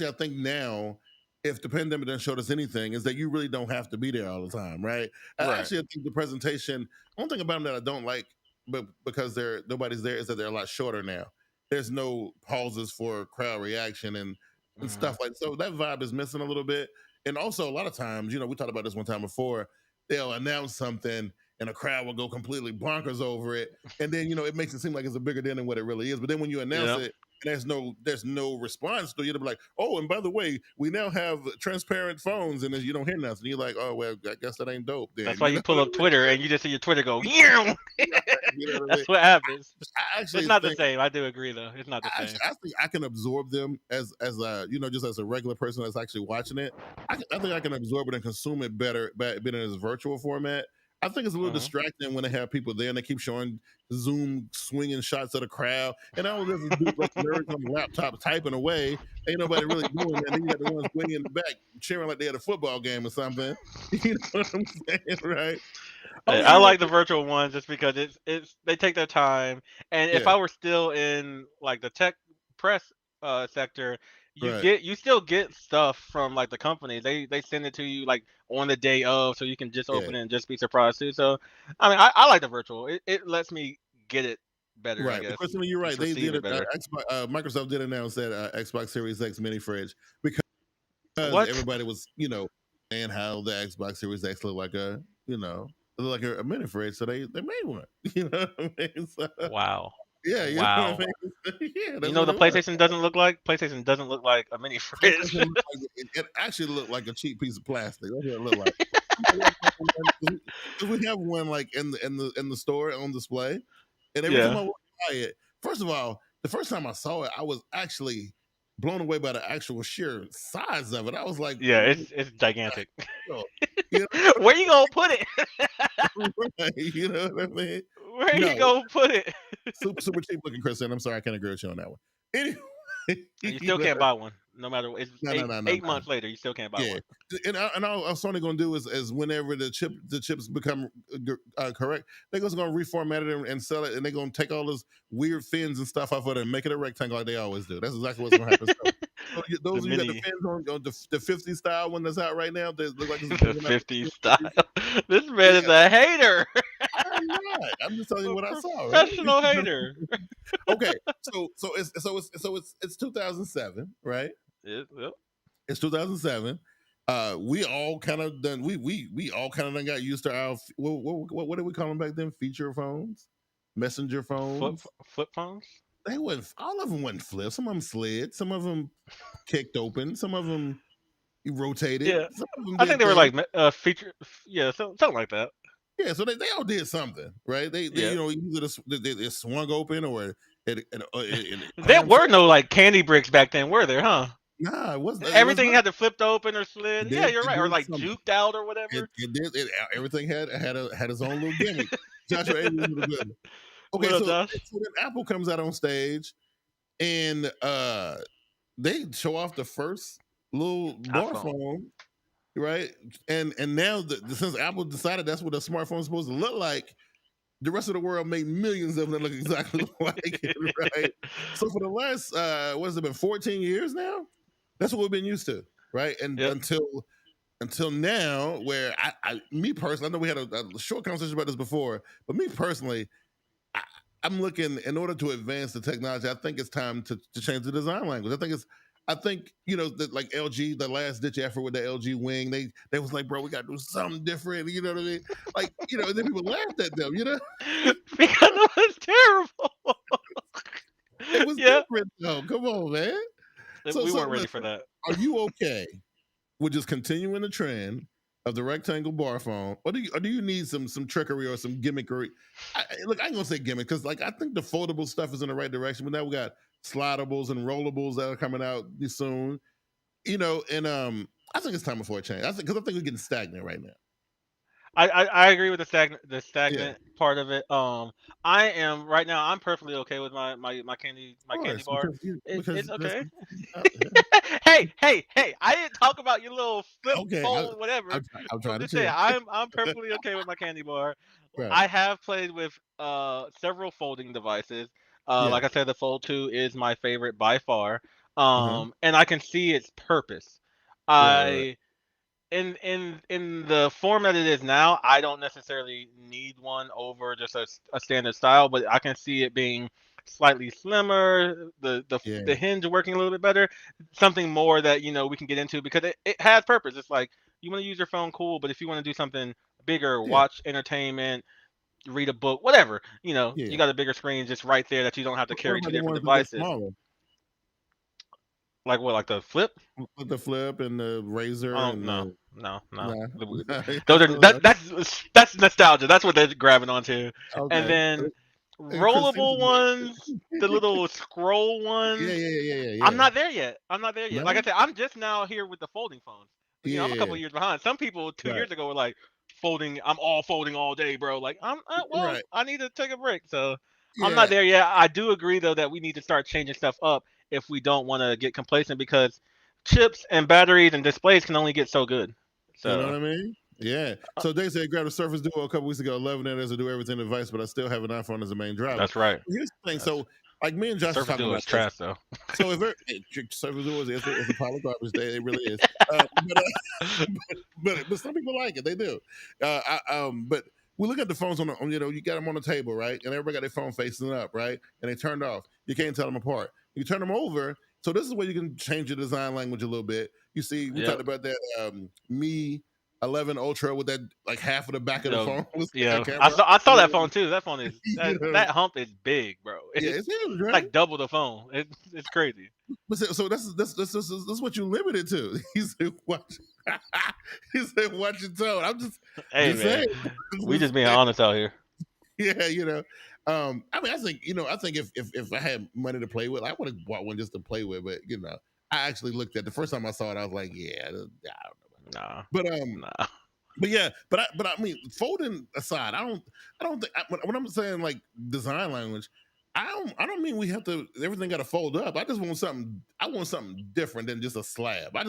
[SPEAKER 1] I think now, if the pandemic didn't show us anything, is that you really don't have to be there all the time, right? Actually, I think the presentation, one thing about them that I don't like, but because nobody's there, is that they're a lot shorter now. There's no pauses for crowd reaction and stuff like so that vibe is missing a little bit. And also a lot of times, we talked about this one time before, they'll announce something and a crowd will go completely bonkers over it. And then, it makes it seem like it's a bigger deal than what it really is. But then when you announce it, and there's no response to you to be like, oh, and by the way, we now have transparent phones, and then you don't hear nothing. You're like, oh well, I guess that ain't dope. Then.
[SPEAKER 2] That's why you pull up Twitter and you just see your Twitter go, That's what happens. It's not the same. I do agree though. It's not the same.
[SPEAKER 1] I think I can absorb them as just as a regular person that's actually watching it. I think I can absorb it and consume it better in its virtual format. I think it's a little distracting when they have people there and they keep showing Zoom swinging shots of the crowd. And all this is like nerds on the laptop typing away. Ain't nobody really doing that. Then you got the ones way in the back cheering like they had a football game or something. You know what I'm saying, right?
[SPEAKER 2] I like the virtual ones just because they take their time. And if I were still in like the tech press sector, you still get stuff from like the company. They send it to you like on the day of, so you can just open it and just be surprised too. So I mean, I like the virtual. It lets me get it better.
[SPEAKER 1] Right.
[SPEAKER 2] I guess.
[SPEAKER 1] Because you're right. They did it. Microsoft did announce that Xbox Series X mini fridge because everybody was saying how the Xbox Series X looked like a mini fridge, so they made one. You know what I mean? So,
[SPEAKER 2] wow.
[SPEAKER 1] Yeah, you know what I mean?
[SPEAKER 2] Yeah, the PlayStation doesn't look like a mini fridge.
[SPEAKER 1] It actually looked like a cheap piece of plastic. That's what it looked like. We have one like in the store on display, and every time I walk by it, first of all, the first time I saw it, I was actually blown away by the actual sheer size of it. I was like,
[SPEAKER 2] it's gigantic. Where you gonna put it?
[SPEAKER 1] Right, you know what I mean?
[SPEAKER 2] Where you gonna put it?
[SPEAKER 1] Super cheap looking, Kristen. I'm sorry, I can't agree with you on that one. Anyway,
[SPEAKER 2] you still can't buy one, no matter what. It's 8 months later, you still can't buy one.
[SPEAKER 1] And all Sony gonna do is whenever the chips become correct, they're just gonna reformat it and sell it, and they're gonna take all those weird fins and stuff off of it and make it a rectangle like they always do. That's exactly what's gonna happen. So those of you got the fins on the 50 style one that's out right now, they look like it's
[SPEAKER 2] the 50 style. This man is a hater.
[SPEAKER 1] I'm not. I'm just telling you what I saw.
[SPEAKER 2] Professional hater.
[SPEAKER 1] Okay, so it's 2007, right?
[SPEAKER 2] Yep.
[SPEAKER 1] It's 2007. We all kind of done. We all kind of done got used to our what did we call them back then? Feature phones, messenger phones,
[SPEAKER 2] flip phones.
[SPEAKER 1] They wasn't. All of them wasn't flip. Some of them slid. Some of them kicked open. Some of them rotated.
[SPEAKER 2] Yeah,
[SPEAKER 1] some of them
[SPEAKER 2] I think they were like feature. Yeah, something like that.
[SPEAKER 1] Yeah, so they all did something, right? They either they swung open or
[SPEAKER 2] there were no like candy bricks back then, were there? Huh?
[SPEAKER 1] Nah, it wasn't. It was
[SPEAKER 2] Everything
[SPEAKER 1] not.
[SPEAKER 2] had to flipped open or slid. Yeah, you're
[SPEAKER 1] It
[SPEAKER 2] right. Or
[SPEAKER 1] did
[SPEAKER 2] like
[SPEAKER 1] something.
[SPEAKER 2] juked out or whatever.
[SPEAKER 1] It did. Everything had its own little gimmick. Joshua A was in the building. Okay,
[SPEAKER 2] What up,
[SPEAKER 1] so
[SPEAKER 2] Josh?
[SPEAKER 1] then Apple comes out on stage, and they show off the first little bar phone, right? And now since Apple decided that's what a smartphone is supposed to look like, the rest of the world made millions of them that look exactly like it, right? So for the last what has it been, 14 years now? That's what we've been used to, right? And until now, where me personally, I know we had a short conversation about this before, but me personally, I'm looking, in order to advance the technology, I think it's time to change the design language. I think like LG, the last ditch effort with the LG Wing, they was like, bro, we got to do something different. You know what I mean? Like, and then people laughed at them.
[SPEAKER 2] Because it was terrible.
[SPEAKER 1] It was different though. Come on, man.
[SPEAKER 2] We weren't ready for that.
[SPEAKER 1] Are you okay with just continuing the trend of the rectangle bar phone, or do you need some trickery or some gimmickry? Look, I ain't gonna say gimmick because like I think the foldable stuff is in the right direction, but now we got slidables and rollables that are coming out soon. And I think it's time for a change. I think we're getting stagnant right now.
[SPEAKER 2] I agree with the stagnant part of it. I am right now. I'm perfectly okay with my candy bar. It's okay. Hey! I didn't talk about your little flip phone, whatever.
[SPEAKER 1] I'm trying to
[SPEAKER 2] say I'm perfectly okay with my candy bar. Right. I have played with several folding devices. Like I said, the Fold 2 is my favorite by far. And I can see its purpose. Right. In the form that it is now, I don't necessarily need one over just a standard style, but I can see it being slightly slimmer, the hinge working a little bit better, something more that we can get into because it has purpose. It's like you want to use your phone, cool, but if you want to do something bigger, watch entertainment, read a book, whatever, you got a bigger screen just right there that you don't have to carry two different devices. Like what? Like the flip?
[SPEAKER 1] The flip and the razor.
[SPEAKER 2] Oh no. Those are that's nostalgia. That's what they're grabbing onto. Okay. And then rollable ones, the little scroll ones. Yeah. I'm not there yet. No? Like I said, I'm just now here with the folding phones. I'm a couple years behind. Some people 2 years ago were like folding. I'm all folding all day, bro. Like I need to take a break. So I'm not there yet. I do agree though that we need to start changing stuff up if we don't want to get complacent because chips and batteries and displays can only get so good. So,
[SPEAKER 1] you know what I mean? Yeah. So they said grab a Surface Duo a couple weeks ago, 11 it is to do everything device, but I still have an iPhone as a main driver.
[SPEAKER 2] That's right.
[SPEAKER 1] Here's the thing. So like me and Josh
[SPEAKER 2] Surface
[SPEAKER 1] talking
[SPEAKER 2] Duo
[SPEAKER 1] about
[SPEAKER 2] is trash though.
[SPEAKER 1] So if Surface Duo is a pile of garbage, it really is. But some people like it. They do. But we look at the phones on you got them on the table, right? And everybody got their phone facing up, right? And they turned off. You can't tell them apart. You turn them over. So this is where you can change your design language a little bit. You see, we talked about that Mi 11 Ultra with that like half of the back of the phone.
[SPEAKER 2] I saw that phone too. That phone is that hump is big, bro. It's huge, right? Like double the phone. It's crazy.
[SPEAKER 1] But so this is what you limited to. He said watch. He said watch your tone. I'm just
[SPEAKER 2] saying. We just being honest out here.
[SPEAKER 1] Yeah, I mean, I think if I had money to play with, I would have bought one just to play with. But I actually looked at the first time I saw it, I was like, I don't know.
[SPEAKER 2] Nah.
[SPEAKER 1] But I mean, folding aside, I don't think when I'm saying like design language, I don't mean we have to everything got to fold up. I just want something. I want something different than just a slab. I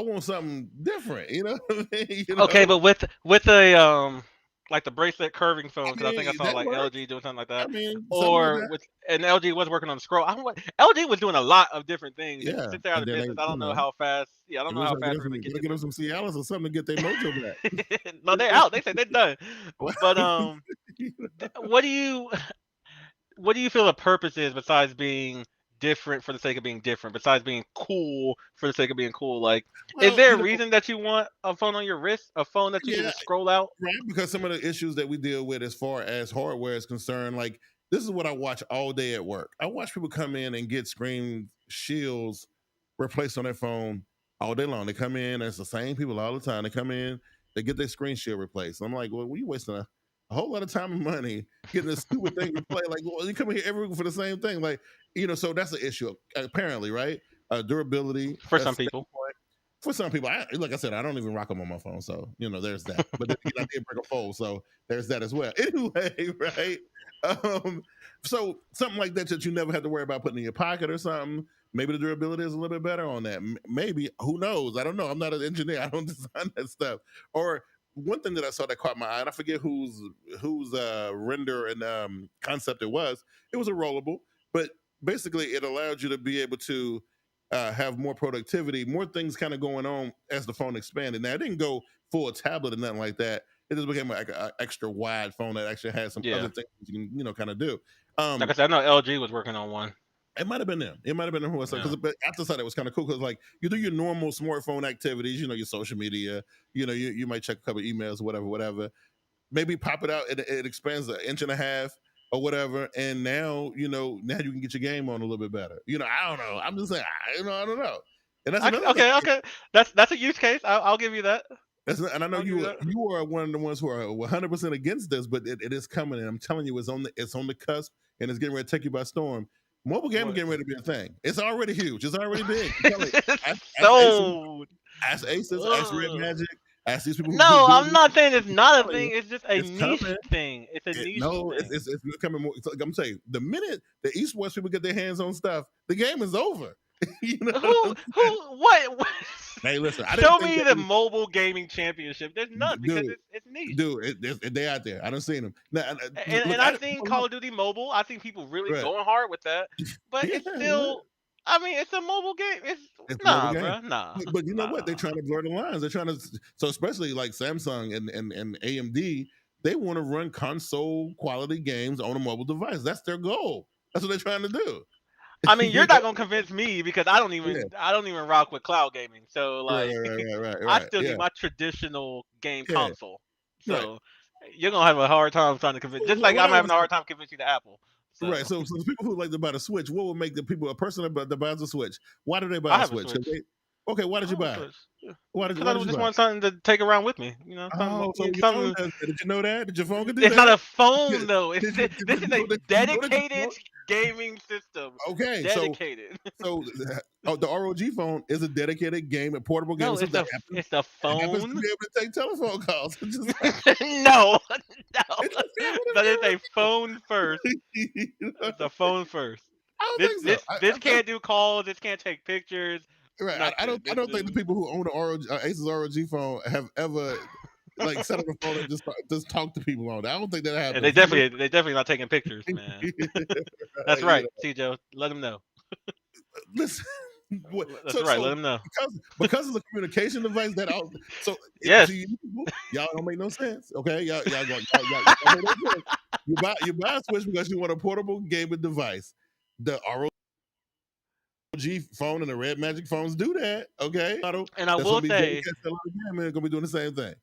[SPEAKER 1] want something different. You know what I mean?
[SPEAKER 2] Okay, but with a like the bracelet curving phone, because I think I saw like LG doing something like that. And LG was working on the scroll. LG was doing a lot of different things.
[SPEAKER 1] Yeah.
[SPEAKER 2] Since they're out of business, I don't know how fast. Yeah, I don't know how fast we're gonna get.
[SPEAKER 1] Get them some Cialis or something to get their mojo back.
[SPEAKER 2] No, they're out. They said they're done. But what do you feel the purpose is besides being different for the sake of being different, besides being cool for the sake of being cool? Like, is there a reason that you want a phone on your wrist, a phone that you can scroll out?
[SPEAKER 1] Right, because some of the issues that we deal with as far as hardware is concerned, like this is what I watch all day at work. I watch people come in and get screen shields replaced on their phone all day long. They come in, it's the same people all the time. They come in, they get their screen shield replaced. I'm like, well, you wasting a whole lot of time and money getting this stupid thing to play. Like, well, you come in here every week for the same thing. Like, so that's the issue, apparently, right? durability
[SPEAKER 2] for some people.
[SPEAKER 1] For some people, like I said, I don't even rock them on my phone, so there's that. But then I did break a fold, so there's that as well. Anyway, right? So something like that you never have to worry about putting in your pocket or something. Maybe the durability is a little bit better on that. Maybe, who knows? I don't know. I'm not an engineer. I don't design that stuff. Or one thing that I saw that caught my eye, and I forget whose render and concept it was. It was a rollable, but basically it allowed you to be able to have more productivity, more things kind of going on as the phone expanded. Now, it didn't go full tablet or nothing like that. It just became like an extra wide phone that actually had some other things you can, kind of do.
[SPEAKER 2] Like I said, I know LG was working on one.
[SPEAKER 1] It might have been them. It might have been them who was but after that, it was kind of cool because like you do your normal smartphone activities, your social media, you might check a couple emails, whatever. Maybe pop it out, it expands 1.5 inches or whatever, and now now you can get your game on a little bit better. I don't know. I'm just saying, I don't know. And that's
[SPEAKER 2] okay. That's a use case. I'll give you that.
[SPEAKER 1] And I know you are one of the ones who are 100% against this, but it is coming, and I'm telling you, it's on the cusp, and it's getting ready to take you by storm. Mobile gaming getting ready to be a thing. It's already huge. It's already big. Ask Asus, ask Red Magic. Ask these people.
[SPEAKER 2] No, I'm not saying it's not a thing. It's just a niche thing. It's a niche thing.
[SPEAKER 1] It's becoming more. I'm saying the minute the East West people get their hands on stuff, the game is over.
[SPEAKER 2] What?
[SPEAKER 1] Hey, listen.
[SPEAKER 2] Show me the mobile gaming championship. There's none because it's niche.
[SPEAKER 1] Dude, they out there. I don't see them.
[SPEAKER 2] And I've seen Call of Duty Mobile. I think people really going hard with that, but it's still. I mean, it's a mobile game. It's nah, bro. Nah.
[SPEAKER 1] But you know what? They're trying to blur the lines. They're trying to. So especially like Samsung and AMD, they want to run console quality games on a mobile device. That's their goal. That's what they're trying to do.
[SPEAKER 2] I mean, you're not gonna convince me because I don't even rock with cloud gaming. So like,
[SPEAKER 1] right.
[SPEAKER 2] I still need my traditional game console. So you're gonna have a hard time trying to convince. Just like I'm having a hard time convincing the Apple. So.
[SPEAKER 1] Right. So the people who like to buy the Switch, what would make a person that buys a Switch? Why do they buy a Switch? Okay, why did you buy it? Why did you
[SPEAKER 2] just want something to take around with me.
[SPEAKER 1] Did you know that? Did your phone do that?
[SPEAKER 2] It's not a phone though. This is a dedicated gaming system.
[SPEAKER 1] Okay,
[SPEAKER 2] dedicated.
[SPEAKER 1] So the ROG phone is a dedicated portable game.
[SPEAKER 2] No, it's a phone. It happens to
[SPEAKER 1] be able to take telephone calls.
[SPEAKER 2] No. But it's a phone first. It's a phone first. This can't do calls. This can't take pictures.
[SPEAKER 1] Right. I don't think the people who own the Asus ROG phone have ever like set up a phone and just talk to people on it. I don't think that happens.
[SPEAKER 2] Yeah, they definitely not taking pictures, man. That's right, Joe. Let them know.
[SPEAKER 1] Listen.
[SPEAKER 2] That's right. Let them know
[SPEAKER 1] because it's a communication device that
[SPEAKER 2] yes,
[SPEAKER 1] y'all don't make no sense. Okay, y'all make no sense. You buy a Switch because you want a portable gaming device. The ROG phone and the Red Magic phones do that. Okay,
[SPEAKER 2] and I will say
[SPEAKER 1] they're gonna be doing the same thing.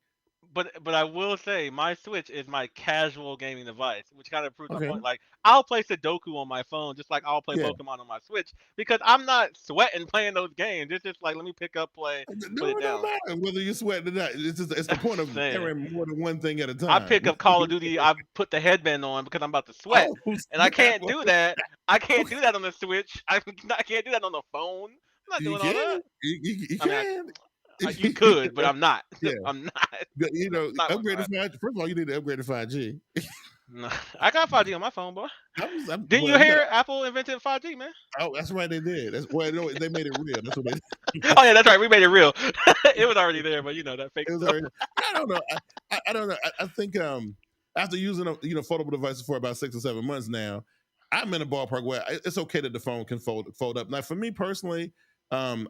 [SPEAKER 2] But I will say my Switch is my casual gaming device, which kind of proves my point. Like I'll play Sudoku on my phone, just like I'll play Pokemon on my Switch, because I'm not sweating playing those games. It's just like let me pick up, play, put it down.
[SPEAKER 1] Matter whether you sweat or not. It's the point of carrying more than one thing at a time.
[SPEAKER 2] I pick up Call of Duty. I put the headband on because I'm about to sweat, and I can't do that. I can't do that on the Switch. I can't do that on the phone. I'm not doing all that.
[SPEAKER 1] You can.
[SPEAKER 2] You could, but I'm not. I'm not.
[SPEAKER 1] Upgrade to 5G. First of all, you need to upgrade to 5G.
[SPEAKER 2] No, I got 5G on my phone, boy. Didn't you hear Apple invented 5G, man?
[SPEAKER 1] Oh, that's right, they did. They made it real. That's what they did.
[SPEAKER 2] Oh yeah, that's right. We made it real. It was already there, but that fake.
[SPEAKER 1] I don't know. I don't know. I think after using foldable devices for about 6 or 7 months now, I'm in a ballpark where it's okay that the phone can fold up. Now, for me personally. A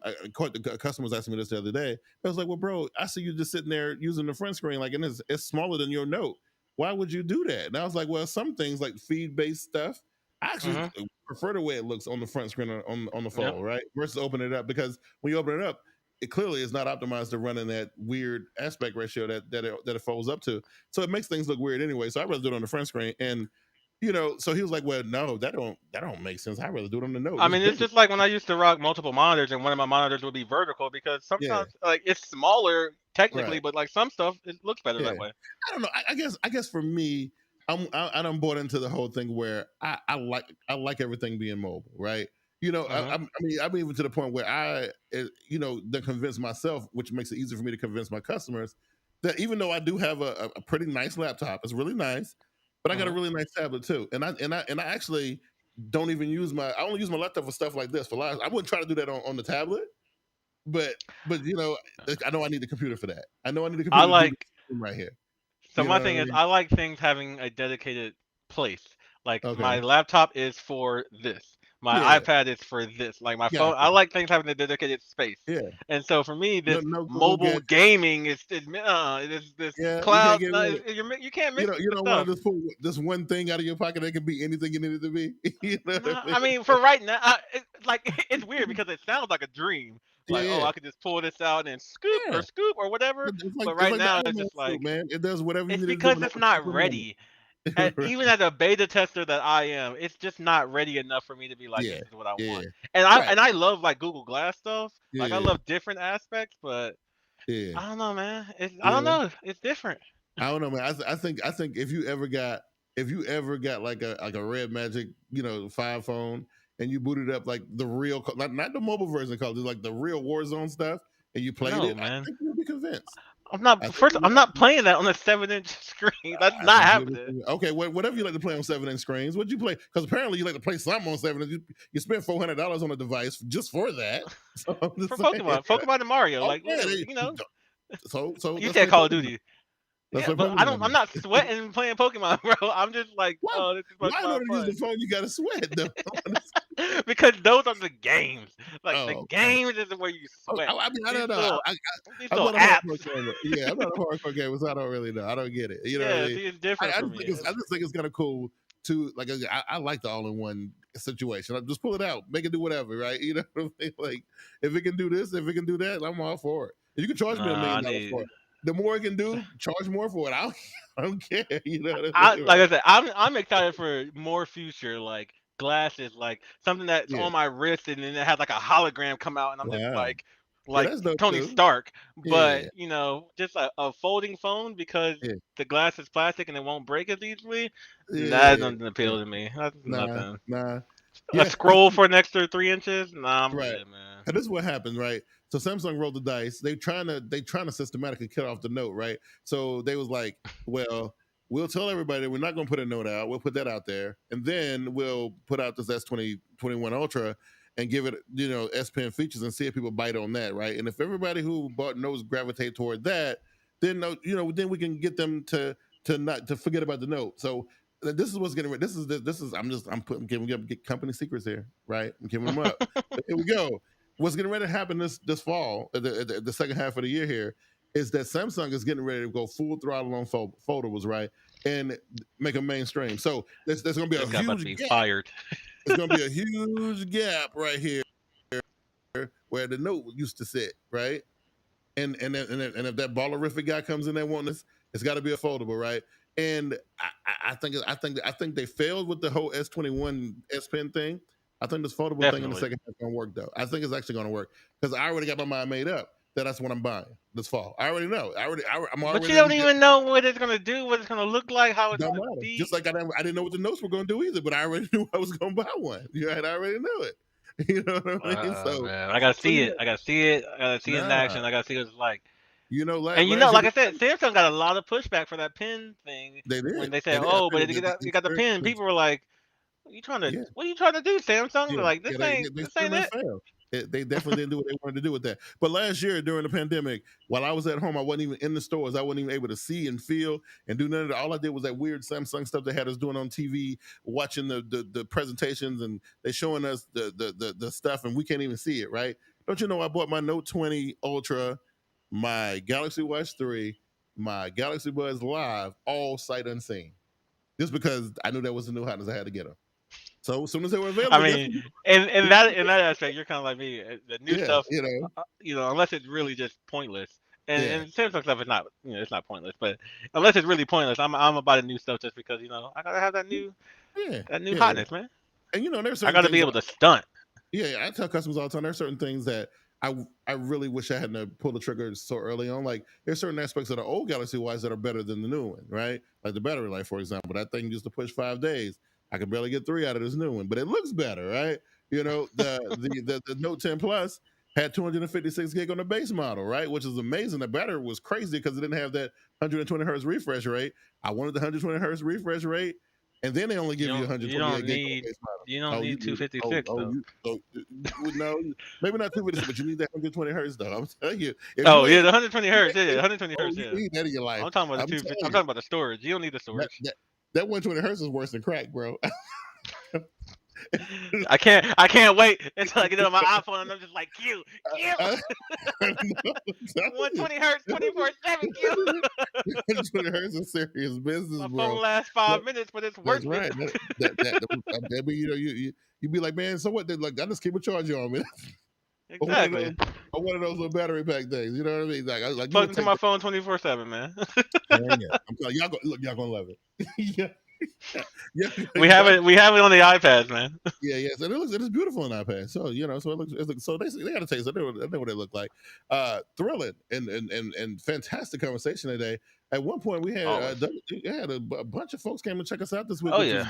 [SPEAKER 1] customer was asking me this the other day. I was like, well, bro, I see you just sitting there using the front screen, like, and it's smaller than your Note. Why would you do that? And I was like, well, some things like feed-based stuff, I actually prefer the way it looks on the front screen on the phone, right? Versus opening it up, because when you open it up, it clearly is not optimized to run in that weird aspect ratio that it folds up to. So it makes things look weird anyway. So I'd rather do it on the front screen. And so he was like, well, no, that don't make sense. I'd rather do it on the Note.
[SPEAKER 2] I mean, it's just like when I used to rock multiple monitors, and one of my monitors would be vertical, because sometimes like it's smaller technically, but like some stuff it looks better that way.
[SPEAKER 1] I don't know. I guess for me, I'm bought into the whole thing where I like everything being mobile, right? I mean, I'm even to the point where then convince myself, which makes it easier for me to convince my customers that even though I do have a pretty nice laptop, it's really nice, but I got a really nice tablet too, and I actually don't even I only use my laptop for stuff like this. I wouldn't try to do that on the tablet, but I know I need the computer for that. I know I need the computer to do this right here.
[SPEAKER 2] So my thing is, I like things having a dedicated place. Like my
[SPEAKER 1] Okay.
[SPEAKER 2] laptop is for this. My iPad is for this. Like my phone, I like things having a dedicated space.
[SPEAKER 1] Yeah.
[SPEAKER 2] And so for me, this
[SPEAKER 1] No
[SPEAKER 2] mobile gaming is this cloud. You can't mix.
[SPEAKER 1] You don't want to just pull this one thing out of your pocket that can be anything you need it to be.
[SPEAKER 2] I mean, for right now, it's weird because it sounds like a dream. Like, I could just pull this out and scoop or whatever. But right now, it's just like,
[SPEAKER 1] man, it does whatever you need to do.
[SPEAKER 2] It's because it's not ready. Even as a beta tester that I am, it's just not ready enough for me to be like, this is what I want. And I love like Google Glass stuff. Like I love different aspects, but I don't know, man. I don't know. It's different.
[SPEAKER 1] I don't know, man. I think if you ever got like a Red Magic 5 phone and you booted up like the real, not the mobile version called, like the real Warzone stuff, and you played it, man. I think you'll be convinced.
[SPEAKER 2] I'm not playing that on a 7-inch screen. That's not happening.
[SPEAKER 1] Okay, whatever you like to play on 7-inch screens, what'd you play? Because apparently you like to play something on 7-inch. You spent $400 on a device just for that.
[SPEAKER 2] So for Pokemon and Mario,
[SPEAKER 1] So
[SPEAKER 2] you said Call of Duty. Yeah, but I'm not sweating playing Pokemon, bro. I'm just like, this is
[SPEAKER 1] why in order to use the phone you gotta sweat though?
[SPEAKER 2] Because those are the games. Like the games is where you sweat.
[SPEAKER 1] I don't know. I'm not a hardcore gamer. Yeah, I'm not a hardcore gamer, so I don't really know. I don't get it. You know what I mean?
[SPEAKER 2] It's different.
[SPEAKER 1] I just think it's kind of cool to like. I like the all-in-one situation. I just pull it out, make it do whatever, right? You know what I mean? Like if it can do this, if it can do that, I'm all for it. And you can charge me $1 million for it. The more it can do, charge more for it. I don't care. You know what I mean?
[SPEAKER 2] Like I said, I'm excited for more future like glasses, like something that's on my wrist and then it has like a hologram come out and I'm just like Tony Stark. But just a folding phone because the glass is plastic and it won't break as easily. That doesn't appeal to me. That's nothing.
[SPEAKER 1] Nah.
[SPEAKER 2] A scroll for an extra 3 inches? Nah, I'm good, man.
[SPEAKER 1] And this is what happened, right? So Samsung rolled the dice. They trying to systematically cut off the Note, right? So they was like, well, we'll tell everybody we're not going to put a Note out. We'll put that out there, and then we'll put out this S21 Ultra and give it S Pen features and see if people bite on that, right? And if everybody who bought Notes gravitate toward that, then then we can get them to forget about the Note. So this is what's getting ready. This is I'm giving company secrets here, right? I'm giving them up. Here we go. What's getting ready to happen this fall, the second half of the year here, is that Samsung is getting ready to go full throttle on foldables, right, and make them mainstream. So there's going to be a huge gap.
[SPEAKER 2] Fired.
[SPEAKER 1] There's going to be a huge gap right here where the Note used to sit, right, and if that ballerific guy comes in there wanting this, it's got to be a foldable, right? And I think they failed with the whole S21 S Pen thing. I think this foldable thing in the second half is going to work, though. I think it's actually going to work because I already got my mind made up that that's what I'm buying this fall. I already know. I'm already.
[SPEAKER 2] But you don't even know what it's going to do, what it's going to look like, how it's going to be.
[SPEAKER 1] Just like I didn't know what the Notes were going to do either, but I already knew I was going to buy one. Right? I already knew it. You know what I mean? So
[SPEAKER 2] man, I got to see it. I got to see it. I got to see it in action. I got to see what it's like.
[SPEAKER 1] Like
[SPEAKER 2] I said, Samsung got a lot of pushback for that pen thing.
[SPEAKER 1] They did.
[SPEAKER 2] When they said, but you got the pen. People were like, what are you trying to do, Samsung? They're like, this ain't it.
[SPEAKER 1] They definitely didn't do what they wanted to do with that. But last year during the pandemic, while I was at home, I wasn't even in the stores. I wasn't even able to see and feel and do none of that. All I did was that weird Samsung stuff they had us doing on TV, watching the presentations, and they showing us the stuff, and we can't even see it, right? Don't you know I bought my Note 20 Ultra, my Galaxy Watch 3, my Galaxy Buds Live, all sight unseen. Just because I knew that was the new hotness, I had to get them. So as soon as they were available,
[SPEAKER 2] I mean, in that aspect, you're kind of like me. The new stuff, unless it's really just pointless. And Samsung stuff is not, it's not pointless. But unless it's really pointless, I'm about the new stuff just because I gotta have that new hotness, man.
[SPEAKER 1] And there's
[SPEAKER 2] I gotta be able to stunt.
[SPEAKER 1] Yeah, I tell customers all the time. There's certain things that I really wish I hadn't pulled the trigger so early on. Like there's certain aspects of the old Galaxy Watch that are better than the new one, right? Like the battery life, for example. That thing used to push 5 days. I could barely get 3 out of this new one, but it looks better, right? You know, the Note 10 Plus had 256 gig on the base model, right? Which is amazing. The battery was crazy because it didn't have that 120 hertz refresh rate. I wanted the 120 hertz refresh rate, and then they only give you 128 gig on the base model.
[SPEAKER 2] You don't need 256 though.
[SPEAKER 1] No, maybe not 256, but you need that 120 hertz though. I'm telling you.
[SPEAKER 2] The 120 hertz. Yeah, 120 hertz.
[SPEAKER 1] You need that in your life.
[SPEAKER 2] I'm talking about I'm talking about the storage. You don't need the storage.
[SPEAKER 1] That 120 hertz is worse than crack, bro.
[SPEAKER 2] I can't wait until I get it on my iPhone and I'm just like, Q. 120 hertz, 24/7, Q.
[SPEAKER 1] 120 hertz is serious business,
[SPEAKER 2] my
[SPEAKER 1] bro.
[SPEAKER 2] phone lasts 5 minutes, but it's worth
[SPEAKER 1] it. Right. That you be like, man, so what? Like, I just keep a charge on me.
[SPEAKER 2] Exactly.
[SPEAKER 1] Or one of those little battery pack things. You know what I mean? Like
[SPEAKER 2] plug into my phone 24/7, man.
[SPEAKER 1] I'm telling y'all gonna love it. Yeah.
[SPEAKER 2] We have it on the iPads, man.
[SPEAKER 1] Yeah. So it is beautiful on iPad. So so it looks so they got a taste. I know what they look like. Thrilling and fantastic conversation today. At one point we had a bunch of folks came and check us out this week.
[SPEAKER 2] Oh yeah.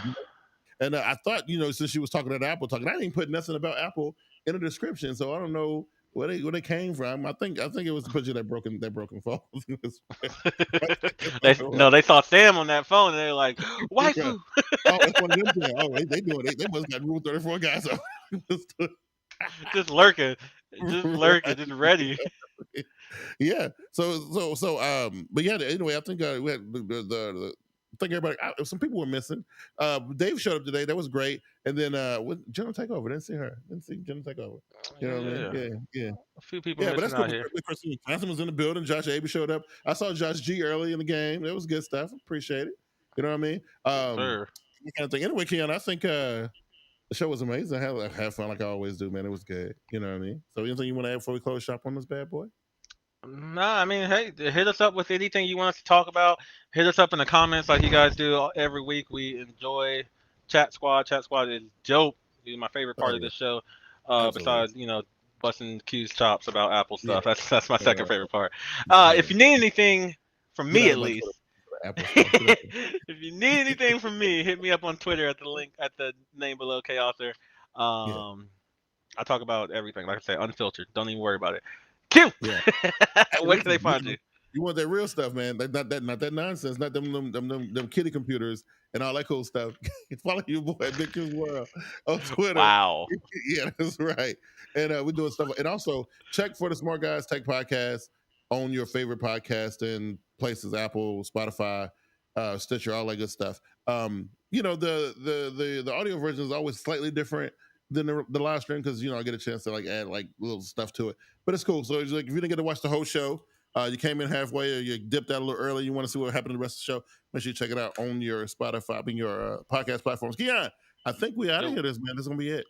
[SPEAKER 1] And I thought, since she was talking about Apple talking, I didn't put nothing about Apple in the description, so I don't know where they came from. I think it was the picture that broken phone.
[SPEAKER 2] They saw Sam on that phone and they're like, waifu.
[SPEAKER 1] It's one of them things. They doing it. They must have got Rule 34 guys.
[SPEAKER 2] Just lurking, just ready.
[SPEAKER 1] Yeah. So but yeah. Anyway, I think we had the I think everybody. Some people were missing. Dave showed up today. That was great. And then Jenna take over. Didn't see her. Didn't see Jenna take over. You know what I mean? Yeah.
[SPEAKER 2] A few people missing out here.
[SPEAKER 1] Christine Johnson was in the building. Josh Abe showed up. I saw Josh G early in the game. It was good stuff. Appreciate it. You know what I mean?
[SPEAKER 2] Sure.
[SPEAKER 1] Kind of thing. Anyway, Keon, I think the show was amazing. I had fun like I always do, man. It was good. You know what I mean? So anything you want to add before we close shop on this bad boy?
[SPEAKER 2] Nah, I mean, hey, hit us up with anything you want us to talk about. Hit us up in the comments like you guys do every week. We enjoy Chat Squad. Chat Squad is dope. It's my favorite part of this show. Besides, busting Q's chops about Apple stuff. Yeah. That's my second favorite part. If you need anything from me, at least. If you need anything from me, hit me up on Twitter at the link at the name below, KAuthor. I talk about everything. Like I say, unfiltered. Don't even worry about it. Q. Yeah. Where can they find you?
[SPEAKER 1] You want that real stuff, man. Not that nonsense. Not them kiddie computers and all that cool stuff. Follow your boy at biggqsworld on Twitter.
[SPEAKER 2] Wow.
[SPEAKER 1] Yeah, that's right. And we're doing stuff. And also check for the Smart Guyz Tech Podcast on your favorite podcasting places: Apple, Spotify, Stitcher, all that good stuff. The audio version is always slightly different than the live stream because I get a chance to add little stuff to it, but it's cool. So it's if you didn't get to watch the whole show, you came in halfway or you dipped out a little early, you want to see what happened to the rest of the show, make sure you check it out on your Spotify and your podcast platforms. Keon, I think we out of here. This is gonna be it.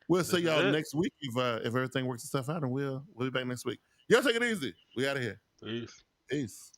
[SPEAKER 1] We'll see y'all next week if everything works itself out, and we'll be back next week. Y'all take it easy. We out of here.
[SPEAKER 2] Peace.
[SPEAKER 1] Peace.